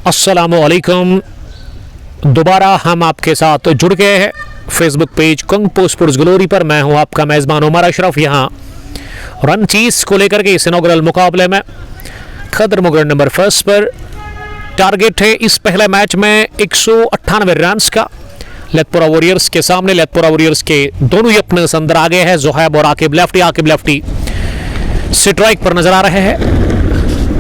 अस्सलामुअलैकुम। दोबारा हम आपके साथ जुड़ गए हैं फेसबुक पेज कुंगपो स्पोर्ट्स ग्लोरी पर। मैं हूं आपका मेज़बान उमर अशरफ। यहां रन चीज को लेकर के इस इनॉग्रल मुकाबले में खदरमुगढ़ नंबर फर्स्ट पर टारगेट है इस पहले मैच में 198 रन का। लेथपुरा वॉरियर्स के सामने लेथपुरा वॉरियर्स के दोनों ही अपने अंदर आ गए हैं। जोहैब और आकिब लेफ्टी स्ट्राइक पर नजर आ रहे हैं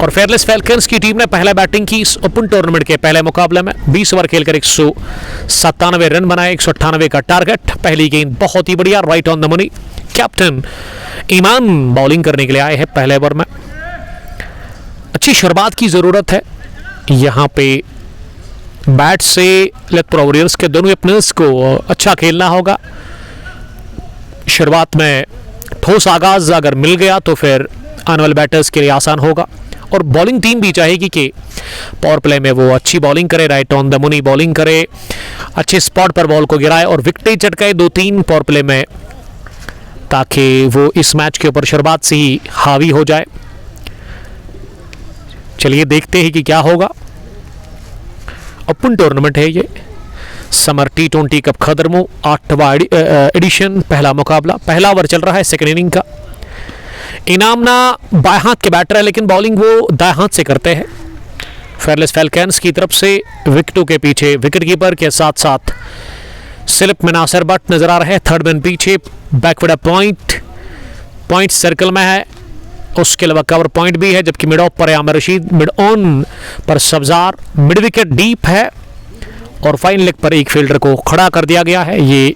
और फेयरलेस फैल्कन्स की टीम ने पहले बैटिंग की इस ओपन टूर्नामेंट के पहले मुकाबले में 20 ओवर खेलकर 197 रन बनाए। 198 का टारगेट। पहली गेंद बहुत ही बढ़िया, right on the money. Captain Iman bowling करने के लिए आए हैं पहले ओवर में। अच्छी शुरुआत की जरूरत है यहां पे। बैट से लेथपुरा वॉरियर्स के दोनों ओपनर्स को अच्छा खेलना होगा। शुरुआत में ठोस आगाज अगर मिल गया तो फिर आने वाले बैटर्स के लिए आसान होगा। और बॉलिंग टीम भी चाहेगी कि पावर प्ले में वो अच्छी बॉलिंग करे, right on the money bowling करे, अच्छे स्पॉट पर बॉल को गिराए और विकेटें चटकाए 2-3 पावर प्ले में, ताकि वो इस मैच के ऊपर शुरुआत से ही हावी हो जाए। चलिए देखते हैं कि क्या होगा। ओपन टूर्नामेंट है ये, समर T20 कप खदरमो 8वां एडिशन, पहला मुकाबला, पहला ओवर चल रहा है सेकेंड इनिंग का। इनाम ना बाएं हाथ के बैटर है लेकिन बॉलिंग वो दाएं हाथ से करते हैं। फेयरलेस फैल्कन्स की तरफ से विकेटों के पीछे विकेट कीपर के साथ साथ स्लिप में नासिर बट नजर आ रहे हैं। थर्ड मैन पीछे, बैकवर्ड पॉइंट सर्कल में है, उसके अलावा कवर पॉइंट भी है, जबकि मिड ऑफ पर आमिर रशीद, मिड ऑन पर सब्जार, मिड विकेट डीप है और फाइन लेग पर एक फील्डर को खड़ा कर दिया गया है। ये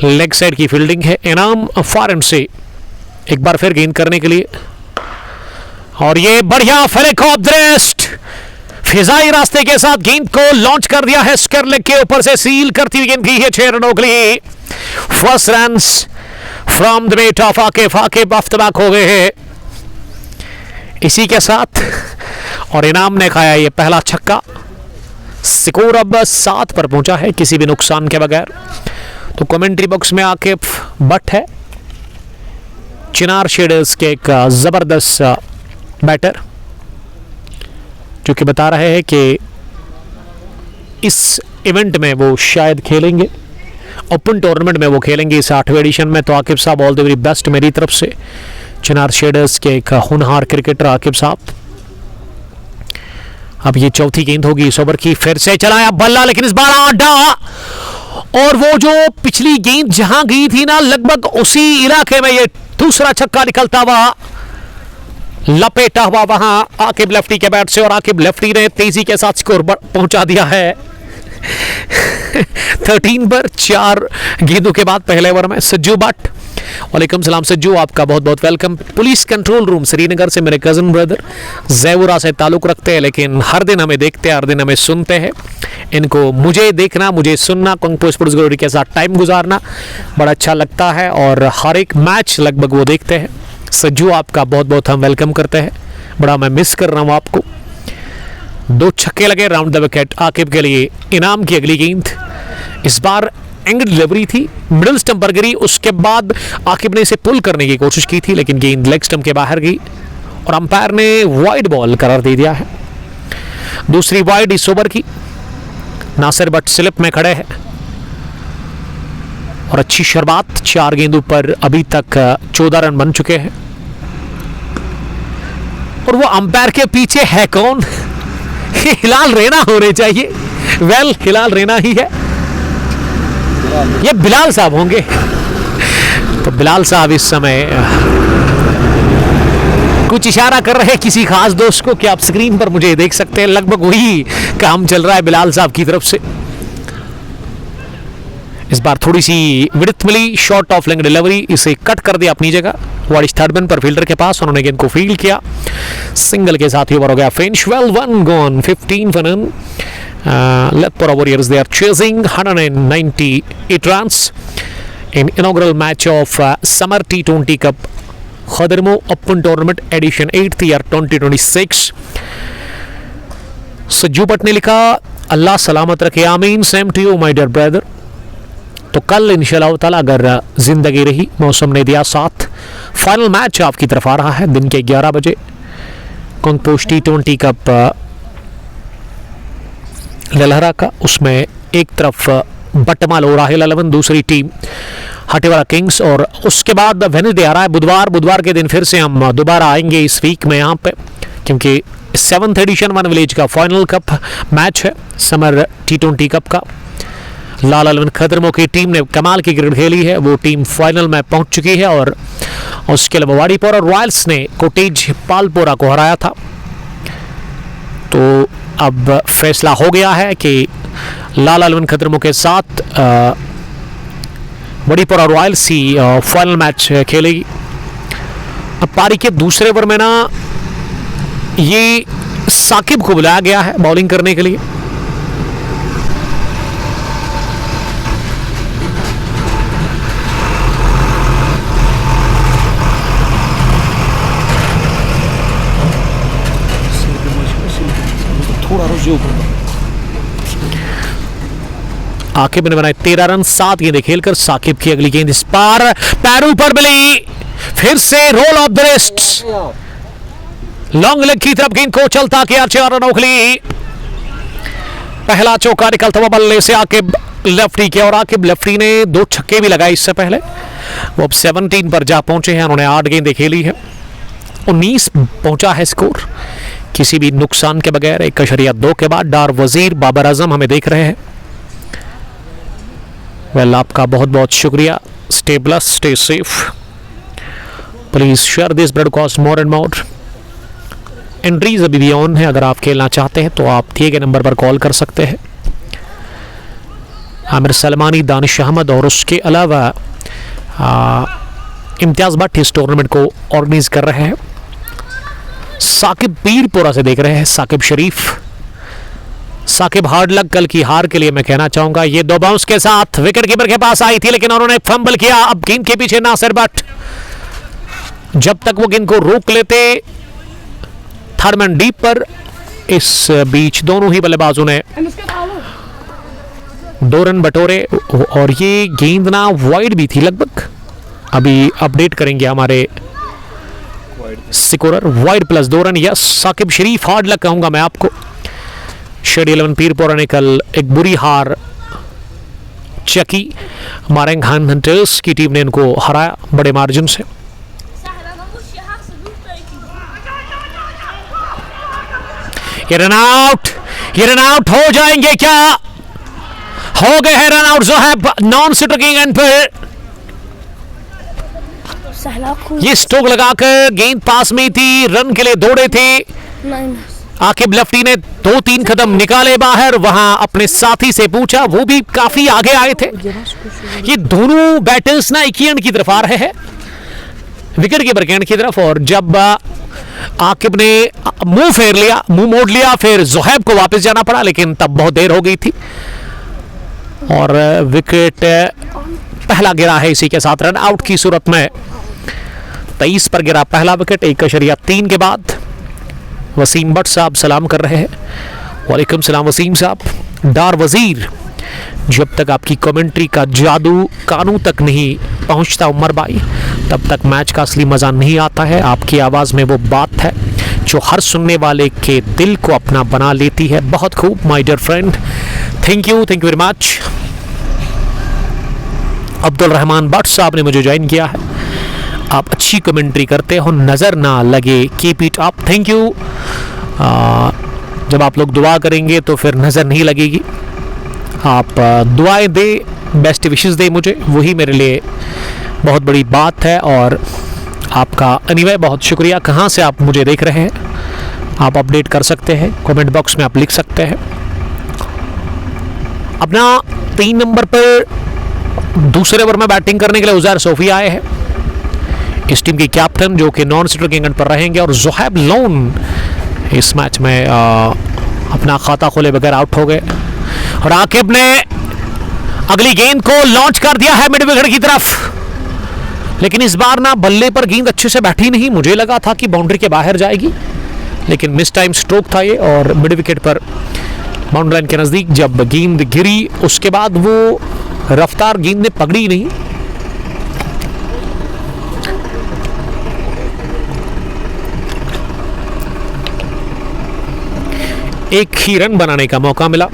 लेग साइड की फील्डिंग है। इनाम फॉर एंड से एक बार फिर गेंद करने के लिए और ये बढ़िया फ्लिक ऑफ ड्रेस्ट फिजाई रास्ते के साथ गेंद को लॉन्च कर दिया है। स्क्वायर लेग के ऊपर से सील करती हुई गेंद की है 6 रनों के लिए। First runs from the bat of Aqib off the back हो गए हैं इसी के साथ। और इनाम ने खाया ये पहला छक्का। स्कोर अब 7 पर पहुंचा है किसी भी नुकसान के बगैर। तो कमेंट्री बॉक्स में आकिब बट है, चिनार शेडर्स के एक जबरदस्त बैटर, जो कि बता रहे हैं कि इस इवेंट में वो शायद खेलेंगे, ओपन टूर्नामेंट में वो खेलेंगे इस 8वें एडिशन में। तो आकिब साहब ऑल द वेरी बेस्ट मेरी तरफ से। चिनार शेडर्स के एक होनहार क्रिकेटर आकिब साहब। अब ये चौथी गेंद होगी इस ओवर की। फिर से चलाया बल्ला लेकिन इस बार आडा, और वो जो पिछली गेंद जहां गई थी ना, लगभग उसी इलाके में ये दूसरा छक्का निकलता हुआ, लपेटा हुआ वहां आकिब लेफ्टी के बैट से। और आकिब लेफ्टी ने तेजी के साथ स्कोर पहुंचा दिया है 13 पर 4 गेंदों के बाद पहले ओवर में। सज्जू बट, वालेकुम सलाम सज्जू, आपका बहुत बहुत welcome. Police control room Srinagar से मेरे कजन ब्रदर जैवुरा से ताल्लुक रखते हैं, लेकिन हर दिन हमें देखते हैं, हर दिन हमें सुनते हैं। इनको मुझे देखना, मुझे सुनना, कुंगपो स्पोर्ट्स ग्लोरी के साथ टाइम गुजारना बड़ा अच्छा लगता है और हर एक मैच लगभग वो देखते हैं। सज्जू आपका बहुत बहुत हम वेलकम करते हैं, बड़ा मैं मिस कर रहा हूँ आपको। 2 छक्के लगे राउंड द विकेट आकिब के लिए। इनाम की अगली गेंद इस बार एंगल डिलीवरी थी, मिडिल स्टंप पर गिरी, उसके बाद आकिब ने इसे पुल करने की कोशिश की थी लेकिन गेंद लेग स्टंप के बाहर गई और अंपायर ने वाइड बॉल करार दे दिया है। दूसरी वाइड इस ओवर की। नासिर बट स्लिप में खड़े हैं और अच्छी शुरुआत। 4 गेंदों पर अभी तक 14 रन बन चुके हैं। और वो अंपायर के पीछे है कौन? हिलाल रैना होने चाहिए। वेल, हिलाल रैना ही है, ये बिलाल साहब होंगे। तो बिलाल साहब इस समय कुछ इशारा कर रहे हैं किसी खास दोस्त को कि आप स्क्रीन पर मुझे देख सकते हैं। लगभग वही काम चल रहा है बिलाल साहब की तरफ से। इस बार थोड़ी सी विड्थ मिली, शॉर्ट ऑफ लेंथ डिलीवरी, इसे कट कर दिया अपनी जगह। वारिश थर्ड मैन पर फील्डर के पास, उन्होंने गेंद को फील्ड किया, सिंगल के साथ ही ओवर हो गया finish. Well, 1 gone, 15 for none. Lethpora Warriors, they are chasing 198 runs in inaugural match of Summer T20 Cup Khadermo Open Tournament Edition 8th year 2026. Sajju Bhat ने लिखा, अल्लाह सलामत रखे, आमीन, same to you my dear brother. तो कल इंशाल्लाह ताला अगर जिंदगी रही, मौसम ने दिया साथ, फाइनल मैच आपकी तरफ आ रहा है दिन के 11 बजे। कुंगपो T20 कप ललहरा का, उसमें एक तरफ बटमाल और राहिल 11, दूसरी टीम हटेवाड़ा किंग्स। और उसके बाद वेडनेसडे आ रहा है, बुधवार के दिन फिर से हम दोबारा आएंगे इस वीक में यहाँ पे, क्योंकि 7th एडिशन वन विलेज का फाइनल कप मैच है समर T20 कप का। लाल 11 खदरमो की टीम ने कमाल की क्रिकेट खेली है, वो टीम फाइनल में पहुंच चुकी है। और उसके अलावा वाडीपोरा रॉयल्स ने कोटेज पालपोरा को हराया था। तो अब फैसला हो गया है कि लाल 11 खदरमो के साथ वाडीपोरा रॉयल्स ही फाइनल मैच खेलेगी। अब पारी के दूसरे ओवर में ना ये साकिब को बुलाया गया है बॉलिंग करने के लिए। आकिब ने बनाए 13 रन, 7 गेंदें खेलकर। साकिब की अगली गेंद इस पार पैरों पर मिली, फिर से roll of the wrist, long leg की तरफ गेंद को चलता किया 4 रनों के लिए। पहला चौका निकलता हुआ बल्ले से आकिब लेफ्टी के, और आकिब लेफ्टी ने 2 छक्के भी लगाए इससे पहले। वो अब 17 पर जा पहुंचे हैं, उन्होंने 8 गेंदें खेली है, 19 पहुंचा है स्कोर किसी भी नुकसान के बगैर। 1.2 के बाद डार वजीर बाबर आजम हमें देख रहे हैं। वेल, आपका बहुत बहुत शुक्रिया। Stay blessed, stay safe, please share this broadcast more and more. Entries अभी भी ऑन है, अगर आप खेलना चाहते हैं तो आप दिए गए नंबर पर कॉल कर सकते हैं। आमिर सलमानी, दानिश अहमद और उसके अलावा इम्तियाज भट्ट इस टूर्नामेंट को ऑर्गेनाइज कर रहे हैं। साकिब पीरपुरा से देख रहे हैं, साकिब शरीफ। साकिब हार्ड लक कल की हार के लिए मैं कहना चाहूंगा। ये 2 बाउंस के साथ विकेट कीपर के पास आई थी, लेकिन उन्होंने फंबल किया। अब गेंद के पीछे नासिर भट्ट, जब तक वो गेंद को रोक लेते थर्ड मैन डीप पर। इस बीच दोनों ही बल्लेबाजों ने 2 रन बटोरे, और ये गेंद ना वाइड भी थी लगभग। अभी अपडेट करेंगे हमारे scorer, wide plus 2 run. Yes, Saqib Sharif hard luck कहूंगा मैं आपको। शेड 11 पीरपोरा ने कल एक बुरी हार चकी, मारेंग हंटर्स की टीम ने इनको हराया बड़े मार्जिन से। ये रन आउट हो जाएंगे क्या? हो गए हैं रन आउट जो है नॉन स्ट्रोकिंग एंड पर। ये स्ट्रोक लगाकर गेंद पास में थी, रन के लिए दौड़े थे। आकिब लेफ्टी ने 2-3 कदम निकाले बाहर, वहां अपने साथी से पूछा, वो भी काफी आगे आए थे। ये दोनों बैटर्स ना एक ही एंड की तरफ आ रहे हैं, विकेट कीपर के एंड की तरफ। और जब आकिब ने मुंह मोड़ लिया, फिर जोहैब को वापस जाना पड़ा, लेकिन तब बहुत देर हो गई थी और विकेट पहला गिरा है। इसी के साथ रन आउट की सूरत में 23 पर गिरा पहला विकेट। 1.3 के बाद वसीम भट्ट साहब सलाम कर रहे हैं। वालेकुम सलाम वसीम साहब। डार वजीर, जब तक आपकी कमेंट्री का जादू कानों तक नहीं पहुंचता उमर भाई, तब तक मैच का असली मज़ा नहीं आता है। आपकी आवाज़ में वो बात है जो हर सुनने वाले के दिल को अपना बना लेती है। बहुत खूब my dear friend, thank you very much. Abdul Rahman Bhat साहब ने मुझे ज्वाइन किया है। आप अच्छी कमेंट्री करते हो, नज़र ना लगे, keep it up, thank you. जब आप लोग दुआ करेंगे तो फिर नज़र नहीं लगेगी। आप दुआएं दे, बेस्ट विशेस दे मुझे, वही मेरे लिए बहुत बड़ी बात है। और आपका एनीवे बहुत शुक्रिया। कहाँ से आप मुझे देख रहे हैं आप अपडेट कर सकते हैं, कमेंट बॉक्स में आप लिख सकते हैं। अपना 3 नंबर पर दूसरे ओवर में बैटिंग करने के लिए उज़ैर सोफी आए हैं, इस टीम के कैप्टन जो कि नॉन स्ट्रोकिंग एंड पर रहेंगे। और जोहैब लोन इस मैच में अपना खाता खोले बगैर आउट हो गए। और आकिब ने अगली गेंद को लॉन्च कर दिया है मिड विकेट की तरफ, लेकिन इस बार ना बल्ले पर गेंद अच्छे से बैठी नहीं। मुझे लगा था कि बाउंड्री के बाहर जाएगी, लेकिन मिस टाइम स्ट्रोक था ये। और मिड विकेट पर बाउंड्री लाइन के नज़दीक जब गेंद गिरी, उसके बाद वो रफ्तार गेंद ने पकड़ी नहीं। एक ही रन बनाने का मौका मिला।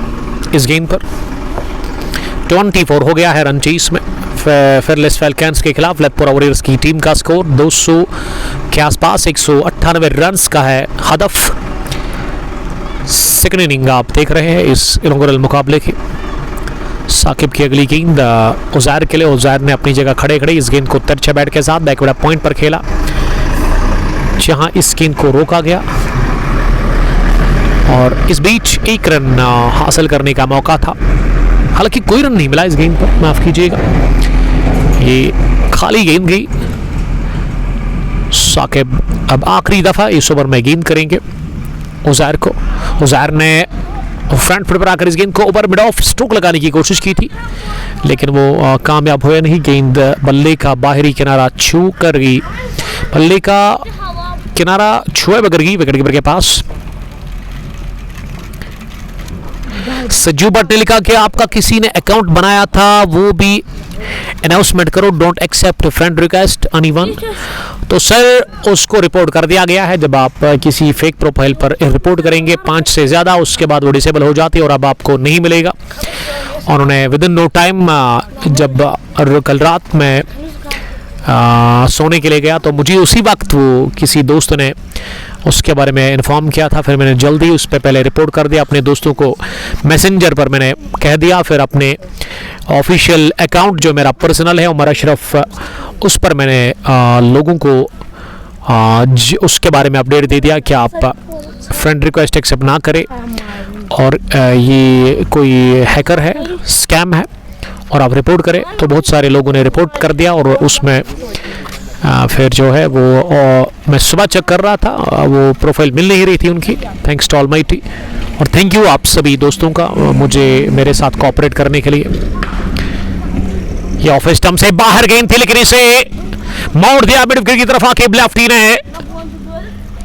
इस गेंद पर। 24 हो गया है रन चेस में फेयरलेस फैल्कन्स के खिलाफ। ललितपुर वॉरियर्स की टीम का स्कोर 200 के आसपास, 198 रन्स का है हदफ। सेकंड इनिंग आप देख रहे हैं इस इनॉग्रल मुकाबले की। साकिब की अगली गेंद उजैर के लिए। उजैर ने अपनी जगह खड़े खड़े इस गेंद को तिरछे बैट के साथ बैकवर्ड पॉइंट पर खेला, जहां इस गेंद को रोका गया और इस बीच एक रन हासिल करने का मौका था। हालांकि कोई रन नहीं मिला इस गेंद पर, माफ कीजिएगा, ये खाली गेंद गई। साकिब अब आखिरी दफा इस ओवर में गेंद करेंगे उजैर को। उजैर ने फ्रंट फुट पर आकर इस गेंद को ओवर मिड ऑफ स्ट्रोक लगाने की कोशिश की थी, लेकिन वो कामयाब हुए नहीं। गेंद बल्ले का बाहरी किनारा छू कर गई, बल्ले का किनारा छुए बगैर गई विकेट कीपर के पास। सज्जू भट्ट ने लिखा कि आपका किसी ने अकाउंट बनाया था, वो भी अनाउंसमेंट करो, don't accept friend request anyone. तो सर उसको रिपोर्ट कर दिया गया है। जब आप किसी फेक प्रोफाइल पर रिपोर्ट करेंगे 5 से ज़्यादा, उसके बाद वो डिसेबल हो जाती है और अब आपको नहीं मिलेगा। और उन्हें विद इन नो टाइम, जब कल रात में सोने के लिए गया तो मुझे उसी वक्त वो किसी दोस्त ने उसके बारे में इन्फॉर्म किया था। फिर मैंने जल्दी उस पर पहले रिपोर्ट कर दिया, अपने दोस्तों को मैसेंजर पर मैंने कह दिया, फिर अपने ऑफिशियल अकाउंट जो मेरा पर्सनल है उमर अशरफ, उस पर मैंने लोगों को उसके बारे में अपडेट दे दिया कि आप फ्रेंड रिक्वेस्ट एक्सेप्ट ना करें और ये कोई हैकर है, स्कैम है और आप रिपोर्ट करें। तो बहुत सारे लोगों ने रिपोर्ट कर दिया और उसमें फिर जो है वो मैं सुबह चेक कर रहा था, वो प्रोफाइल मिल नहीं रही थी उनकी। थैंक्स टू ऑलमाइटी और थैंक यू आप सभी दोस्तों का मुझे मेरे साथ कोऑपरेट करने के लिए। ये ऑफ स्टंप से बाहर गेंद थी, लेकिन इसे मोड़ दिया मिड विकेट की तरफ आके लेफ्टी ने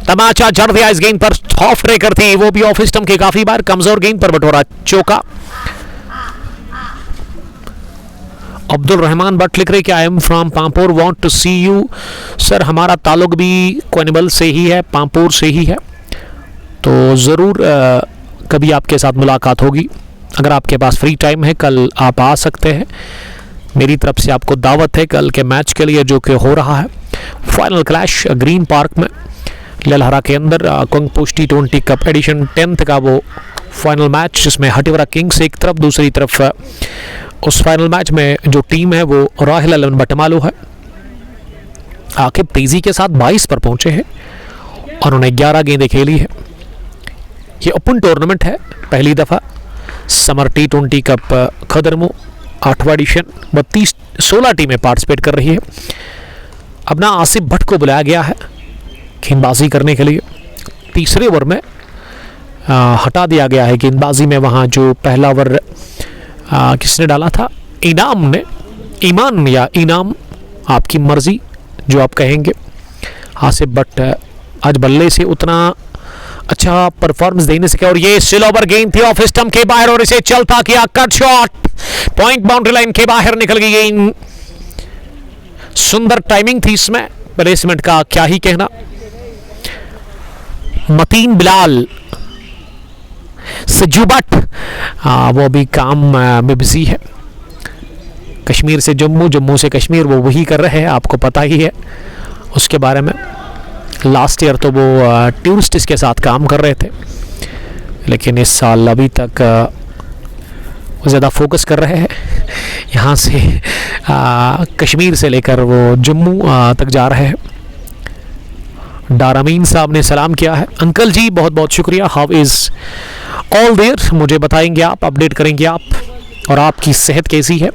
तमाचा जड़ दिया इस गेंद पर। ऑफ ट्रेकर थी, वो भी ऑफ स्टंप के काफी बार, कमजोर गेंद पर बटोरा चौका। अब्दुल रहमान भट्ट लिख रहे कि I am from Pampore, want to see you. Sir हमारा ताल्लुक भी कोनिबल से ही है, पामपुर से ही है, तो ज़रूर कभी आपके साथ मुलाकात होगी। अगर आपके पास फ्री टाइम है कल आप आ सकते हैं। मेरी तरफ से आपको दावत है कल के मैच के लिए जो कि हो रहा है फाइनल क्लैश ग्रीन पार्क में ललहरा के अंदर। कुंगपुश T20 कप एडिशन 10th का वो फाइनल मैच, जिसमें हटिवरा किंग्स एक तरफ, दूसरी तरफ उस फाइनल मैच में जो टीम है वो राहिल अलवन बटमालू है। आखिर तेजी के साथ 22 पर पहुंचे हैं और उन्हें 11 गेंदें खेली है। ये ओपन टूर्नामेंट है, पहली दफा समर T20 कप खदरमू 8वां एडिशन, 16 टीमें पार्टिसिपेट कर रही है। अब ना आसिफ भट्ट को बुलाया गया है गेंदबाजी करने के लिए। तीसरे ओवर में हटा दिया गया है गेंदबाजी में, वहाँ जो पहला ओवर किसने डाला था, इनाम ने, ईमान या इनाम, आपकी मर्जी जो आप कहेंगे। आसिफ भट्ट आज बल्ले से उतना अच्छा परफॉर्मेंस देने से, और ये स्लो ओवर गेंद थी ऑफ स्टंप के बाहर और इसे चलता किया, cut shot, point boundary line के बाहर निकल गई गेंद। सुंदर टाइमिंग थी इसमें, प्लेसमेंट का क्या ही कहना। मतीन बिलाल, सज्जू भट्ट वो भी काम में बिजी है। कश्मीर से जम्मू, जम्मू से कश्मीर, वो वही कर रहे हैं, आपको पता ही है उसके बारे में। लास्ट ईयर तो वो टूरिस्ट के साथ काम कर रहे थे, लेकिन इस साल अभी तक वो ज़्यादा फोकस कर रहे हैं यहाँ से कश्मीर से लेकर वो जम्मू तक जा रहे हैं। डारामीन साहब ने सलाम किया है। अंकल जी बहुत बहुत शुक्रिया, हाउ इज़ ऑल देयर, मुझे बताएंगे आप, अपडेट करेंगे आप, और आपकी सेहत कैसी है।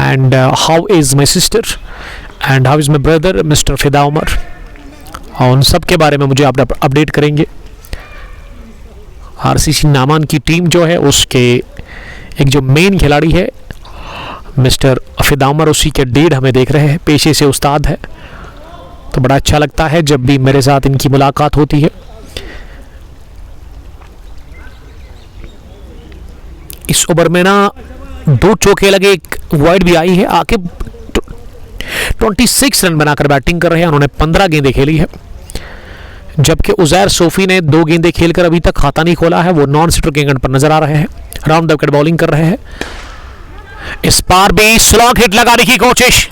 And how is my sister and how is my brother mister फिदा उमर, और उन सब के बारे में मुझे आप अपडेट करेंगे। RCC नामान की टीम जो है उसके एक जो मेन खिलाड़ी है मिस्टर फिदा उमर, उसी के डेढ़ हमें देख रहे हैं, पेशे से उस्ताद है, तो बड़ा अच्छा लगता है जब भी मेरे साथ इनकी मुलाकात होती है। इस ओवर में ना 2 चौके लगे, एक वाइड भी आई है। आके 26 रन बनाकर बैटिंग कर रहे हैं, उन्होंने 15 गेंदें खेली है, जबकि उजैर सोफी ने 2 गेंदें खेलकर अभी तक खाता नहीं खोला है, वो नॉन सिटर के एंड पर नजर आ रहे हैं। राउंड द विकेट बॉलिंग कर रहे हैं। इस बार भी स्लॉग हिट लगाने की कोशिश,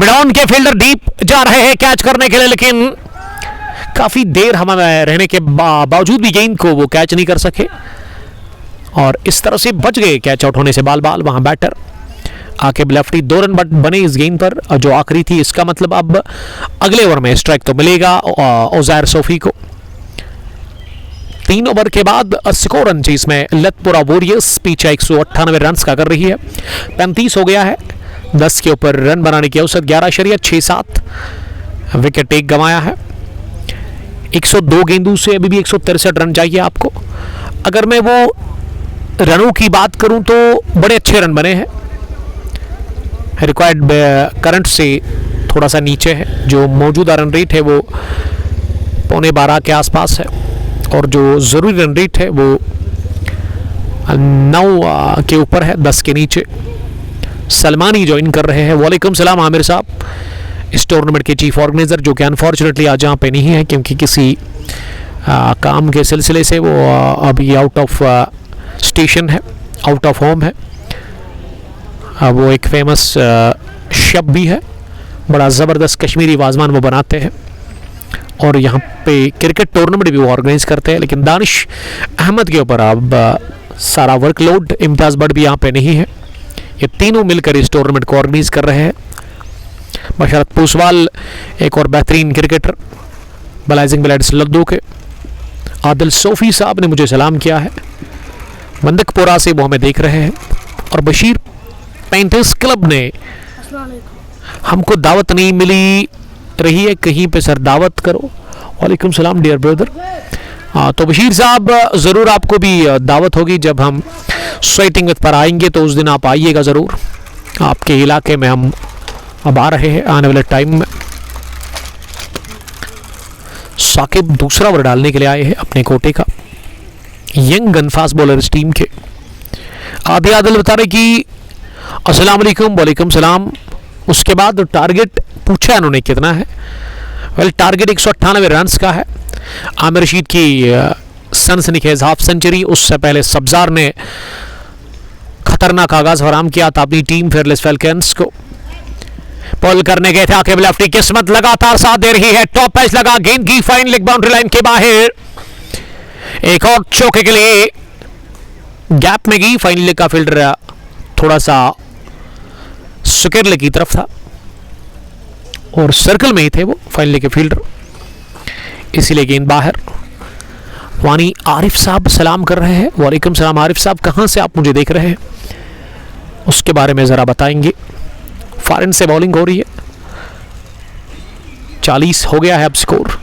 मिड ऑन के फील्डर डीप जा रहे हैं कैच करने के लिए, लेकिन काफी देर हवा में रहने के बावजूद भी गेंद को वो कैच नहीं कर सके और इस तरह से बच गए कैच आउट होने से। बाल बाल वहां बैटर आकिब लेफ्टी 2 रन बने इस गेंद पर जो आखिरी थी। इसका मतलब अब अगले ओवर में स्ट्राइक तो मिलेगा ओजायर सोफी को। 3 ओवर के बाद स्कोर रन चेस में लतपुरा वॉरियर्स पीछे 198 रन का कर रही है। 35 हो गया है, 10 के ऊपर रन बनाने की औसत 11.67, विकेट एक गंवाया है। 102 गेंदों से अभी भी 163 रन चाहिए आपको। अगर मैं वो रनों की बात करूं तो बड़े अच्छे रन बने हैं, रिक्वायर्ड करंट से थोड़ा सा नीचे है। जो मौजूदा रन रेट है वो 11.25 के आसपास है और जो ज़रूरी रन रेट है वो 9 के ऊपर है, 10 के नीचे। सलमानी ज्वाइन कर रहे हैं। वालेकुम सलाम आमिर साहब, इस टूर्नामेंट के चीफ ऑर्गेनाइजर, जो कि अनफॉर्चुनेटली आज यहाँ पे नहीं है क्योंकि किसी काम के सिलसिले से वो अभी आउट ऑफ स्टेशन है, आउट ऑफ होम है। वो एक फेमस शेफ भी है, बड़ा ज़बरदस्त कश्मीरी वाजमान वो बनाते हैं और यहाँ पे क्रिकेट टूर्नामेंट भी वो ऑर्गेनाइज करते हैं। लेकिन दानिश अहमद के ऊपर अब सारा वर्कलोड, इम्तियाज़ बट भी यहाँ पे नहीं है। ये तीनों मिलकर इस टूर्नामेंट को ऑर्गेनाइज कर रहे हैं। बशरत पूसवाल एक और बेहतरीन क्रिकेटर, बलाइजिंग ब्लेड्स लद्दू के आदिल सोफी साहब ने मुझे सलाम किया है, मंदकपुरा से वो हमें देख रहे हैं। और बशीर पेंटर्स क्लब ने हमको दावत नहीं मिली रही है कहीं पे, सर दावत करो। वालेकुम सलाम डियर ब्रदर। तो बशीर साहब ज़रूर आपको भी दावत होगी, जब हम स्वेटिंग विद पर आएंगे तो उस दिन आप आइएगा ज़रूर। आपके इलाके में हम अब आ रहे हैं आने वाले टाइम में। साकिब दूसरा ओवर डालने के लिए आए हैं अपने कोटे का, यंग गन फास्ट बॉलर इस टीम के। आदि आदिल बता रहे कि अस्सलाम वालेकुम। वालेकुम सलाम। उसके बाद टारगेट पूछा उन्होंने कितना है। वेल टारगेट 198 रन का है। आमिर रशीद की सनसनीखेज हाफ सेंचुरी, उससे पहले सब्जार ने खतरनाक आगाज फराम किया था अपनी टीम फेयरलेस फैल्कन्स को। बॉल करने गए थे आकिब लेफ्टी, किस्मत लगातार साथ दे रही है। टॉप पैच लगा, गेंद की फाइन लेग बाउंड्री लाइन के बाहर। एक और चौके के लिए गैप में गई, फाइन लेग का फील्डर थोड़ा सा सुकेरले की तरफ था और सर्कल में ही थे वो फाइन लेग के फील्डर, इसीलिए गेंद बाहर। वानी आरिफ साहब सलाम कर रहे हैं। वालेकुम सलाम आरिफ साहब, कहां से आप मुझे देख रहे हैं उसके बारे में जरा बताएंगे। फॉरेन से बॉलिंग हो रही है, 40 हो गया है अब स्कोर।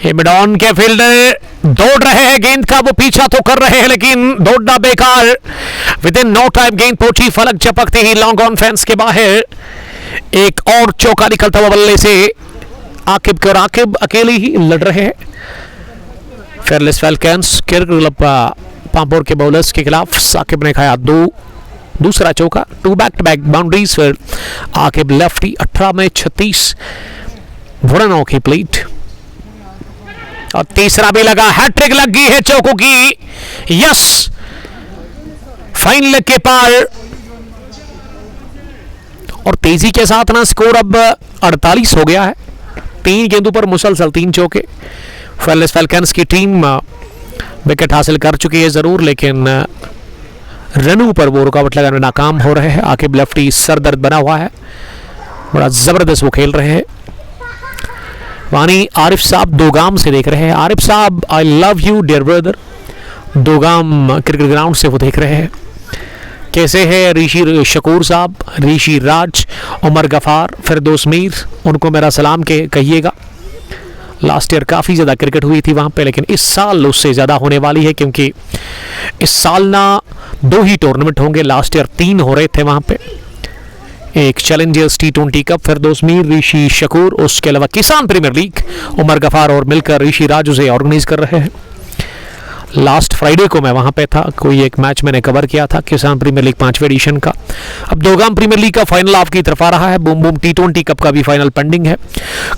ये मिड ऑन के फील्डर दौड़ रहे हैं, गेंद का वो पीछा तो कर रहे हैं लेकिन दौड़ना बेकार। विद इन नो टाइम गेंद पहुंची, फलक झपकते ही लॉन्ग ऑन फेंस के बाहर। एक और चौका निकलता हुआ बल्ले से आकिब के, और आकिब अकेले ही लड़ रहे हैं fearless falcons cricket club Pampore के बॉलर्स के खिलाफ। साकिब ने खाया दूसरा चौका, 2 बैक टू बैक बाउंड्रीज पर आकिब लेफ्टी। 18 में 36 रनों की प्लेट और तीसरा भी लगा, हैट्रिक लग गई है चौकों की। यस, फाइन लेग के पार और तेजी के साथ ना स्कोर अब 48 हो गया है। 3 गेंदों पर मुसलसल 3 चौके। फेयरलेस फैल्कन्स की टीम विकेट हासिल कर चुकी है जरूर, लेकिन रनों पर वो रुकावट लगाने में नाकाम हो रहे हैं। आकिब लेफ्टी सर दर्द बना हुआ है, बड़ा जबरदस्त वो खेल रहे हैं। वानी आरिफ साहब दोगाम से देख रहे हैं। Arif sahab I love you dear brother, Dogam cricket ground से वो देख रहे हैं। कैसे है ऋषि शकूर साहब, ऋषि राज, उमर गफार, फिरदौस मीर, उनको मेरा सलाम कहिएगा। लास्ट ईयर काफ़ी ज़्यादा क्रिकेट हुई थी वहाँ पे, लेकिन इस साल उससे ज़्यादा होने वाली है क्योंकि इस साल ना 2 ही टूर्नामेंट होंगे। लास्ट ईयर 3 हो रहे थे वहाँ पे, एक चैलेंजर्स T20 कप, फिरदौस मीर, ऋषि शकूर, उसके अलावा किसान प्रीमियर लीग उमर गफार और मिलकर ऋषि राज उसे ऑर्गेनाइज कर रहे हैं। लास्ट फ्राइडे को मैं वहाँ पे था, कोई एक मैच मैंने कवर किया था किसान प्रीमियर लीग 5वें एडिशन का। अब दोगाम प्रीमियर लीग का फाइनल आपकी तरफ आ रहा है। बूम बूम T20 कप का भी फाइनल पेंडिंग है।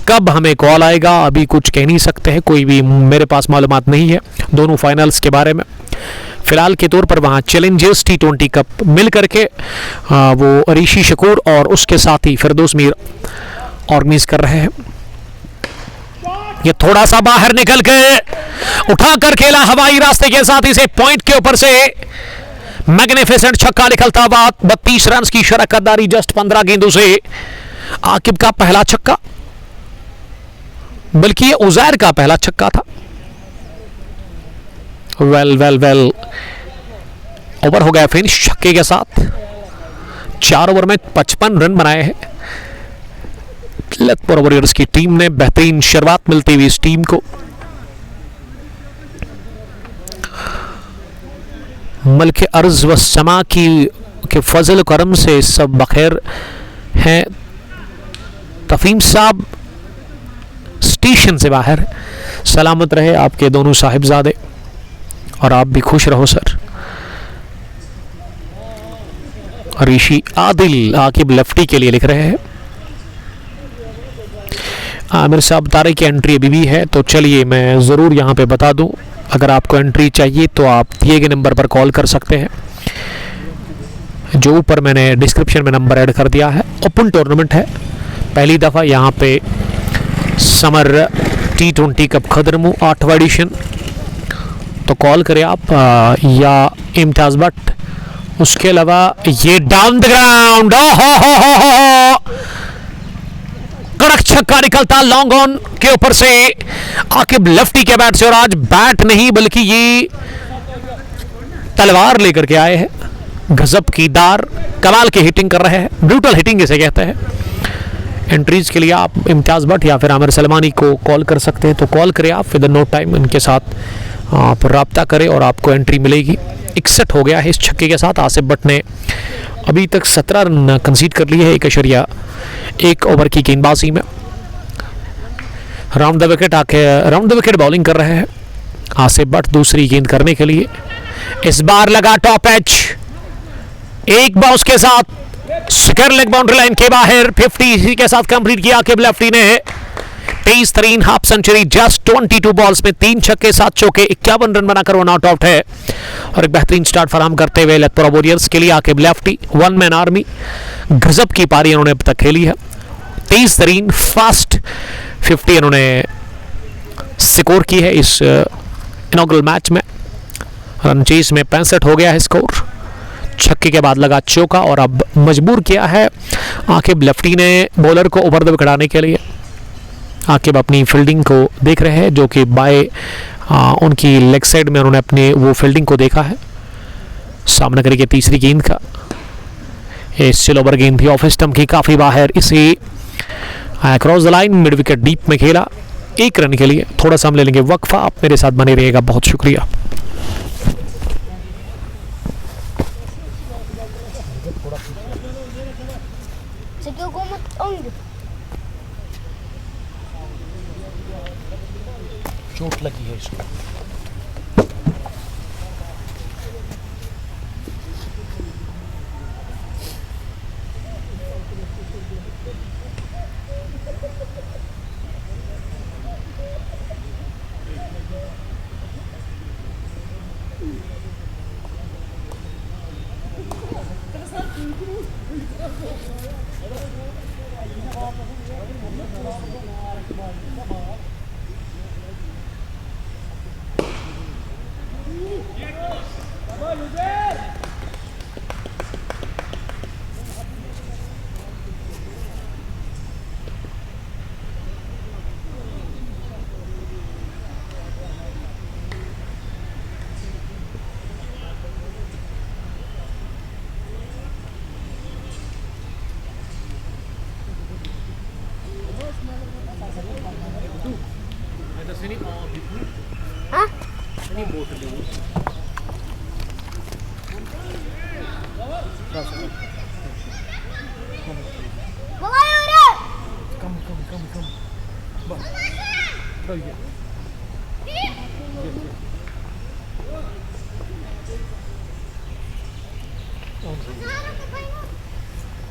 कब हमें कॉल आएगा अभी कुछ कह नहीं सकते हैं, कोई भी मेरे पास मालूमात नहीं है दोनों फाइनल्स के बारे में। फिलहाल के तौर पर वहाँ चैलेंजर्स T20 कप मिल करके वो ऋषि शकूर और उसके साथ ही फिरदौस मीर ऑर्गेनाइज कर रहे हैं। ये थोड़ा सा बाहर निकल के उठाकर खेला हवाई रास्ते के साथ, इसे पॉइंट के ऊपर से मैग्निफिसेंट छक्का निकलता हुआ 32 रन की शरकतदारी जस्ट 15 गेंदों से। आकिब का पहला छक्का, बल्कि ये उजैर का पहला छक्का था। वेल ओवर हो गया फिनिश छक्के के साथ। 4 ओवर में 55 रन बनाए हैं लखनऊ वॉरियर्स की टीम ने। बेहतरीन शुरुआत मिलती हुई इस टीम को। मल्क अर्ज व समा के फजल करम से सब बखैर हैं। तफीम साहब स्टेशन से बाहर, सलामत रहे आपके दोनों साहिबजादे और आप भी खुश रहो सर। ऋषि आदिल आकिब लेफ्टी के लिए लिख रहे हैं। आमिर साहब तारे की एंट्री अभी भी है, तो चलिए मैं ज़रूर यहाँ पे बता दूँ। अगर आपको एंट्री चाहिए तो आप दिए गए नंबर पर कॉल कर सकते हैं, जो ऊपर मैंने डिस्क्रिप्शन में नंबर ऐड कर दिया है। ओपन टूर्नामेंट है, पहली दफ़ा यहाँ पे समर T20 कप खदरमू 8वां एडिशन। तो कॉल करें आप या इम्तियाज़ भट्ट। उसके अलावा ये डाउन द ग्राउंड, कड़क छक्का निकलता लॉन्ग ऑन के ऊपर से आकिब लेफ्टी के बैट से। और आज बैट नहीं बल्कि ये तलवार लेकर के आए हैं, गजब की दार कमाल की हिटिंग कर रहे हैं, ब्रूटल हिटिंग इसे कहते हैं। एंट्रीज के लिए आप इम्तियाज़ भट्ट या फिर आमिर सलमानी को कॉल कर सकते हैं, तो कॉल करें आप विद नो टाइम, इनके साथ आप रब्ता करें और आपको एंट्री मिलेगी। 61 हो गया है इस छक्के के साथ। आसिफ भट्ट ने अभी तक 17 रन कंसीड कर लिए है 1 ओवर की गेंदबाजी में। राउंड द विकेट बॉलिंग कर रहे हैं आसिफ भट्ट दूसरी गेंद करने के लिए। इस बार लगा टॉप एज, एक बाउंस के साथ स्क्वायर लेग बाउंड्री लाइन के बाहर 50 इसी के साथ कंप्लीट किया आकिब लेफ्टी ने। 23 तरीन हाफ सेंचुरी जस्ट 22 बॉल्स में 3 छक्के 7 चौके 51 रन बनाकर वो नॉट आउट है। और एक बेहतरीन स्टार्ट फराहम करते हुए लखनऊ वॉरियर्स के लिए आकिब लेफ्टी, 1 मैन आर्मी, गजब की पारी इन्होंने अब तक खेली है। 23 तरीन फास्ट 50 इन्होंने स्कोर की है इस इनॉग्रल मैच में। रन चेस में 65 हो गया है स्कोर। छक्के के बाद लगा चौका और अब मजबूर किया है आकिब लेफ्टी ने बॉलर को ओवर द विकेट आने के लिए। आकिब अपनी फील्डिंग को देख रहे हैं, जो कि बाय उनकी लेग साइड में उन्होंने अपने वो फील्डिंग को देखा है। सामने करके तीसरी गेंद का स्टिल ओवर गेंद थी ऑफ स्टंप की काफ़ी बाहर, इसे cross the line mid wicket deep में खेला 1 रन के लिए। थोड़ा सा हम ले लेंगे वक्फा, आप मेरे साथ बने रहिएगा, बहुत शुक्रिया। चोट लगी है इसको।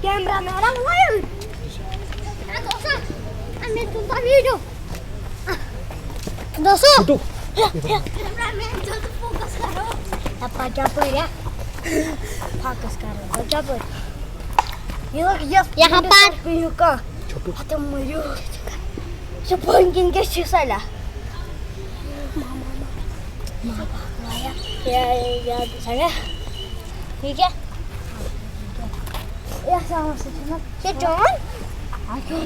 कैमरा मेरा मोबाइल मैं तुमका वीडियो दोस्तों कैमरा मैन जल्दी फोकस करो Baca apa ya? Fokus sekarang. Baca apa? Yang apa? Piyuka. Atau mayu. Sepengkin ke sisala. Mama. Ya di sana. ठीक है या sama sesama ya John aku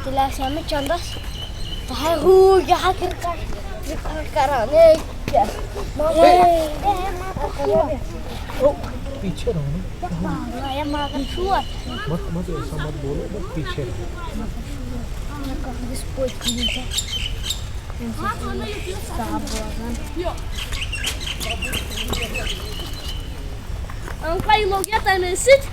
jelas sama contoh tahu ya akhir sekarang ya mama पीछे रहो ना ya makan suat मत ऐसा मत बोलो बस पीछे रहो depois começa Angka yang mau kita message.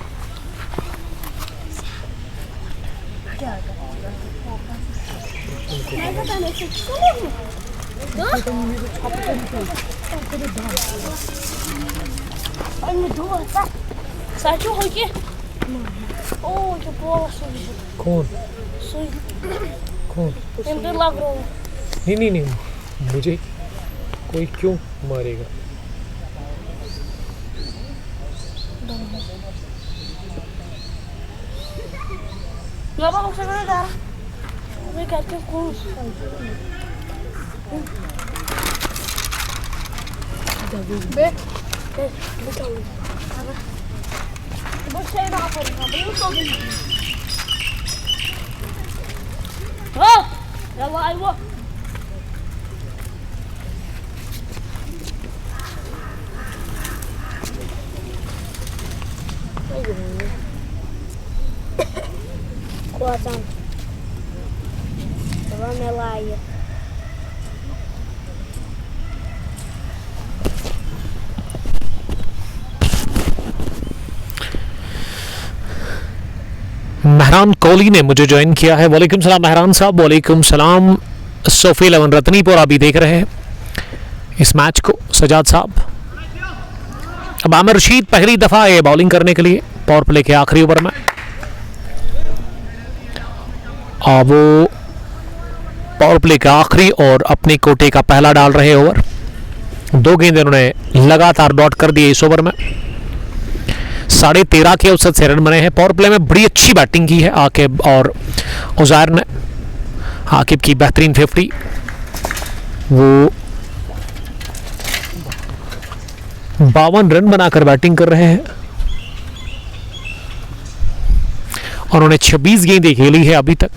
Satu lagi. Oh, itu bola suju. कौन Suju. कौन Yang lagro. नहीं मुझे कोई क्यों मारेगा Gak apa-apa sebenarnya darah. Tapi kacau kurus. Coba saya udah apa nih? Apa itu gini? Oh, ayo. kuatan coba melaya महरान कोहली ने मुझे join किया है। वालेकुम सलाम महरान साहब। वालेकुम सलाम सोफी 11 रत्नीपुर अभी देख रहे हैं इस मैच को सजाद साहब। अब आमिर रशीद पहली दफा है बॉलिंग करने के लिए पावर प्ले के आखिरी ओवर में और वो पावर प्ले का आखिरी और अपने कोटे का पहला डाल रहे ओवर। 2 गेंद उन्होंने लगातार डॉट कर दिए इस ओवर में। 13.5 के औसत से रन बने हैं। पावर प्ले में बड़ी अच्छी बैटिंग की है आकिब और उज़ैर ने। आकिब की बेहतरीन 50 वो 52 रन बनाकर बैटिंग कर रहे हैं और उन्होंने 26 गेंदें खेली है अभी तक।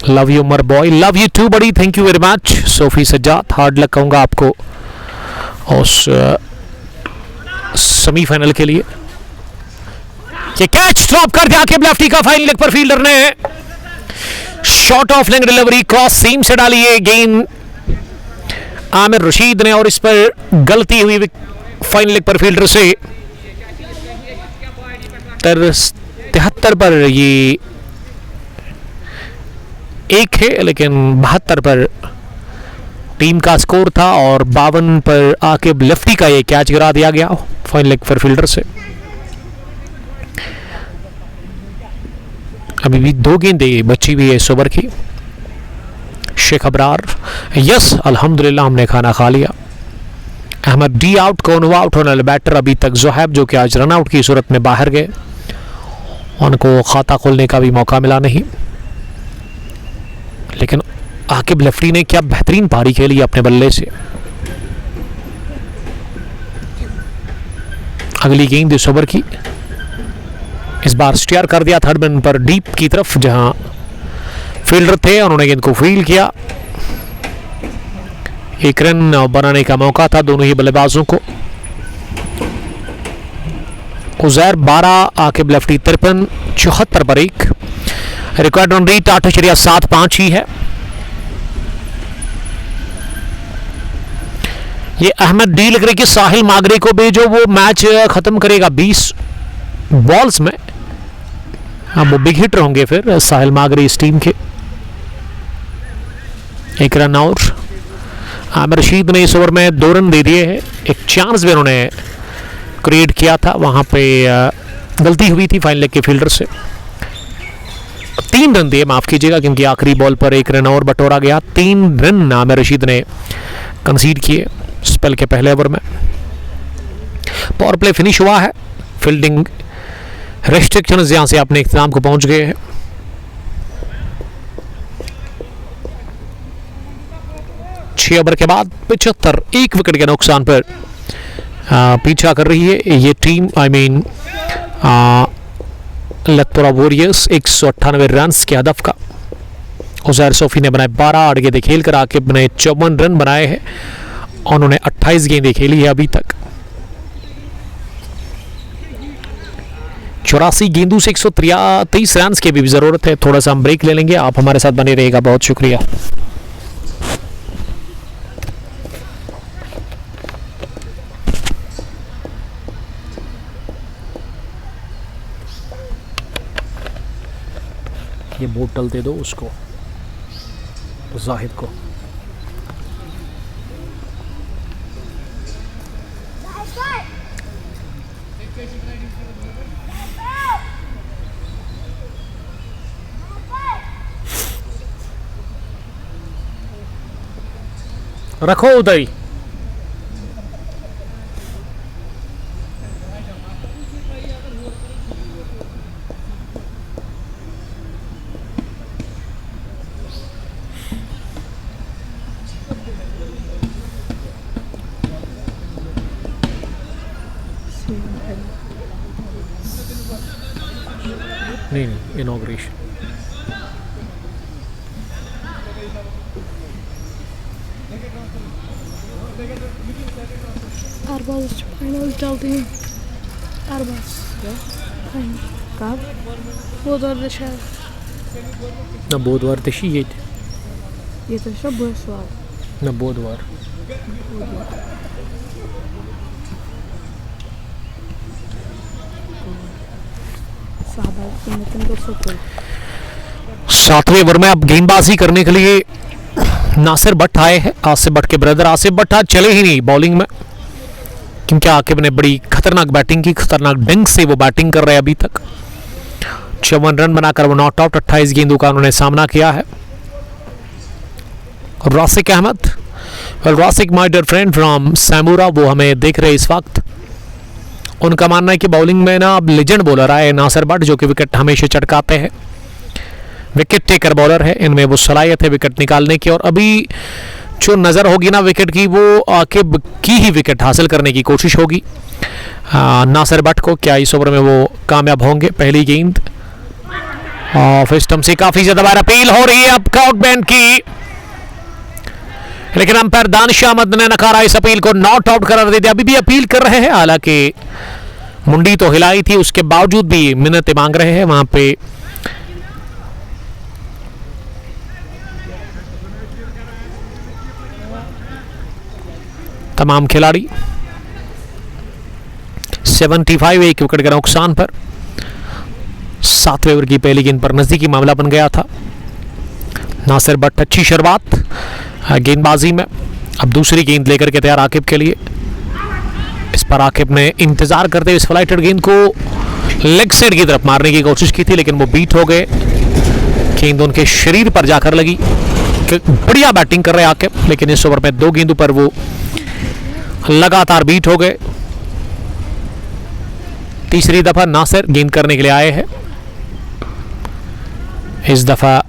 Love you Umar boy, love you too buddy, thank you very much. Sofi Sajjad hard luck कहूँगा आपको उस सेमीफाइनल के लिए। ये कैच ड्रॉप कर दिया आकिब लेफ्टी का फाइन लेग पर फील्डर ने short of leg delivery cross seam से डाली है गेंद आमिर रशीद ने और इस पर गलती हुई फाइन लेग पर फील्डर से। 73 पर ये एक है लेकिन 72 पर टीम का स्कोर था और 52 पर आकिब लेफ्टी का ये कैच गिरा दिया गया फाइन लेग पर फील्डर से। अभी भी 2 गेंदें बची हुई है इस ओवर की। शेख अबरार, यस अल्हम्दुलिल्लाह हमने खाना खा लिया। अहमद डी आउट, कौन हुआ आउट होने वाले बैटर अभी तक जोहैब जो कि आज रन आउट की सूरत में बाहर गए, उनको खाता खोलने का भी मौका मिला नहीं। लेकिन आकिब लेफ्टी ने क्या बेहतरीन पारी खेली अपने बल्ले से। अगली गेंद इस ओवर की, इस बार स्टीयर कर दिया थर्ड मैन पर डीप की तरफ जहां फील्डर थे, उन्होंने गेंद को फील्ड किया। 1 रन बनाने का मौका था दोनों ही बल्लेबाजों को। उज़ैर 12, आकिब लेफ्टी 53, 74 पर 1। रिकॉर्ड रन रेट 8.75 ही है। ये अहमद डी लग रही कि साहिल मागरे को भी जो वो मैच खत्म करेगा 20 बॉल्स में। हाँ वो बिग हिटर होंगे फिर साहिल मागरे इस टीम के। 1 रन और आमिर रशीद ने इस ओवर में 2 रन दे दिए हैं। एक चांस भी उन्होंने क्रिएट किया था, वहां पे गलती हुई थी फाइन लेग के फील्डर से। 3 रन दिए, माफ कीजिएगा, क्योंकि आखिरी बॉल पर 1 रन और बटोरा गया। 3 रन आमिर रशीद ने कंसीड किए। स्पेल के पहले ओवर में। पावर प्ले फिनिश हुआ है। फील्डिंग रेस्ट्रिक्शंस यहां से अपने इख्तिताम को पहुंच गए हैं। छह ओवर के बाद 75, 1 विकेट के नुकसान पर पीछा कर रही है ये टीम। लतपुरा वॉरियर्स 198 रन के हदफ का। उजैर सोफी ने बनाए 12, 8 गेंदें खेलकर आकिब ने 54 रन बनाए हैं। उन्होंने 28 गेंदें खेली है अभी तक। 84 गेंदों से 133 रन की भी जरूरत है। थोड़ा सा हम ब्रेक ले लेंगे, आप हमारे साथ बने रहेगा, बहुत शुक्रिया। ये बोतल दे दो उसको, जाहिद को। रखो उधर ही। नहीं, inauguration. Arbaz final çaldı. Arbaz. Final. Kab? Budur dışarı. ना बुधवार तशी येत, Yeter şu bu sual. ना बुधवार। Sahabat kıymetini de sokuyor. 7वें ओवर में अब गेंदबाजी करने के लिए नासिर भट्ट आए हैं। आसिफ भट्ट के ब्रदर आसिफ भट्ट आज चले ही नहीं बॉलिंग में, क्योंकि आकिब ने बड़ी खतरनाक बैटिंग की। खतरनाक ढंग से वो बैटिंग कर रहे हैं अभी तक। 54 रन बनाकर वो नॉट आउट। 28 गेंदों का उन्होंने सामना किया है। Rasik Ahmad, Rasik my dear friend from Samboora, वो हमें देख रहे हैं इस वक्त। उनका मानना है कि बॉलिंग में ना अब लेजेंड बॉलर आए नासिर भट्ट, जो कि विकेट हमेशा चटकाते हैं। विकेट टेकर बॉलर है, इनमें वो सलाहियत है विकेट निकालने की। और अभी जो नज़र होगी ना विकेट की, वो आकिब की ही विकेट हासिल करने की कोशिश होगी। नासिर भट्ट को क्या इस ओवर में वो कामयाब होंगे? पहली गेंद ऑफ स्टंप से काफ़ी ज़्यादा बार अपील हो रही है अब काउट बैंड की, लेकिन अंपायर दानिश अहमद ने नकारा इस अपील को, नॉट आउट करार दे दिया। अभी भी अपील कर रहे हैं, हालांकि मुंडी तो हिलाई थी, उसके बावजूद भी मिन्नतें मांग रहे हैं वहां पे। तमाम खिलाड़ी 75, 1 विकेट के नुकसान पर 7वें ओवर की पहली गेंद पर नजदीकी मामला बन गया था। नासिर भट्ट अच्छी शुरुआत गेंदबाजी में। अब दूसरी गेंद लेकर के तैयार आकिब के लिए। इस पर आकिब ने इंतजार करते हुए इस फ्लाइटेड गेंद को लेग साइड की तरफ मारने की कोशिश की थी, लेकिन वो बीट हो गए। गेंद उनके शरीर पर जाकर लगी। बढ़िया बैटिंग कर रहे आकिब, लेकिन इस ओवर में 2 गेंदों पर वो लगातार बीट हो गए। तीसरी दफा नासिर गेंद करने के लिए आए हैं। इस दफा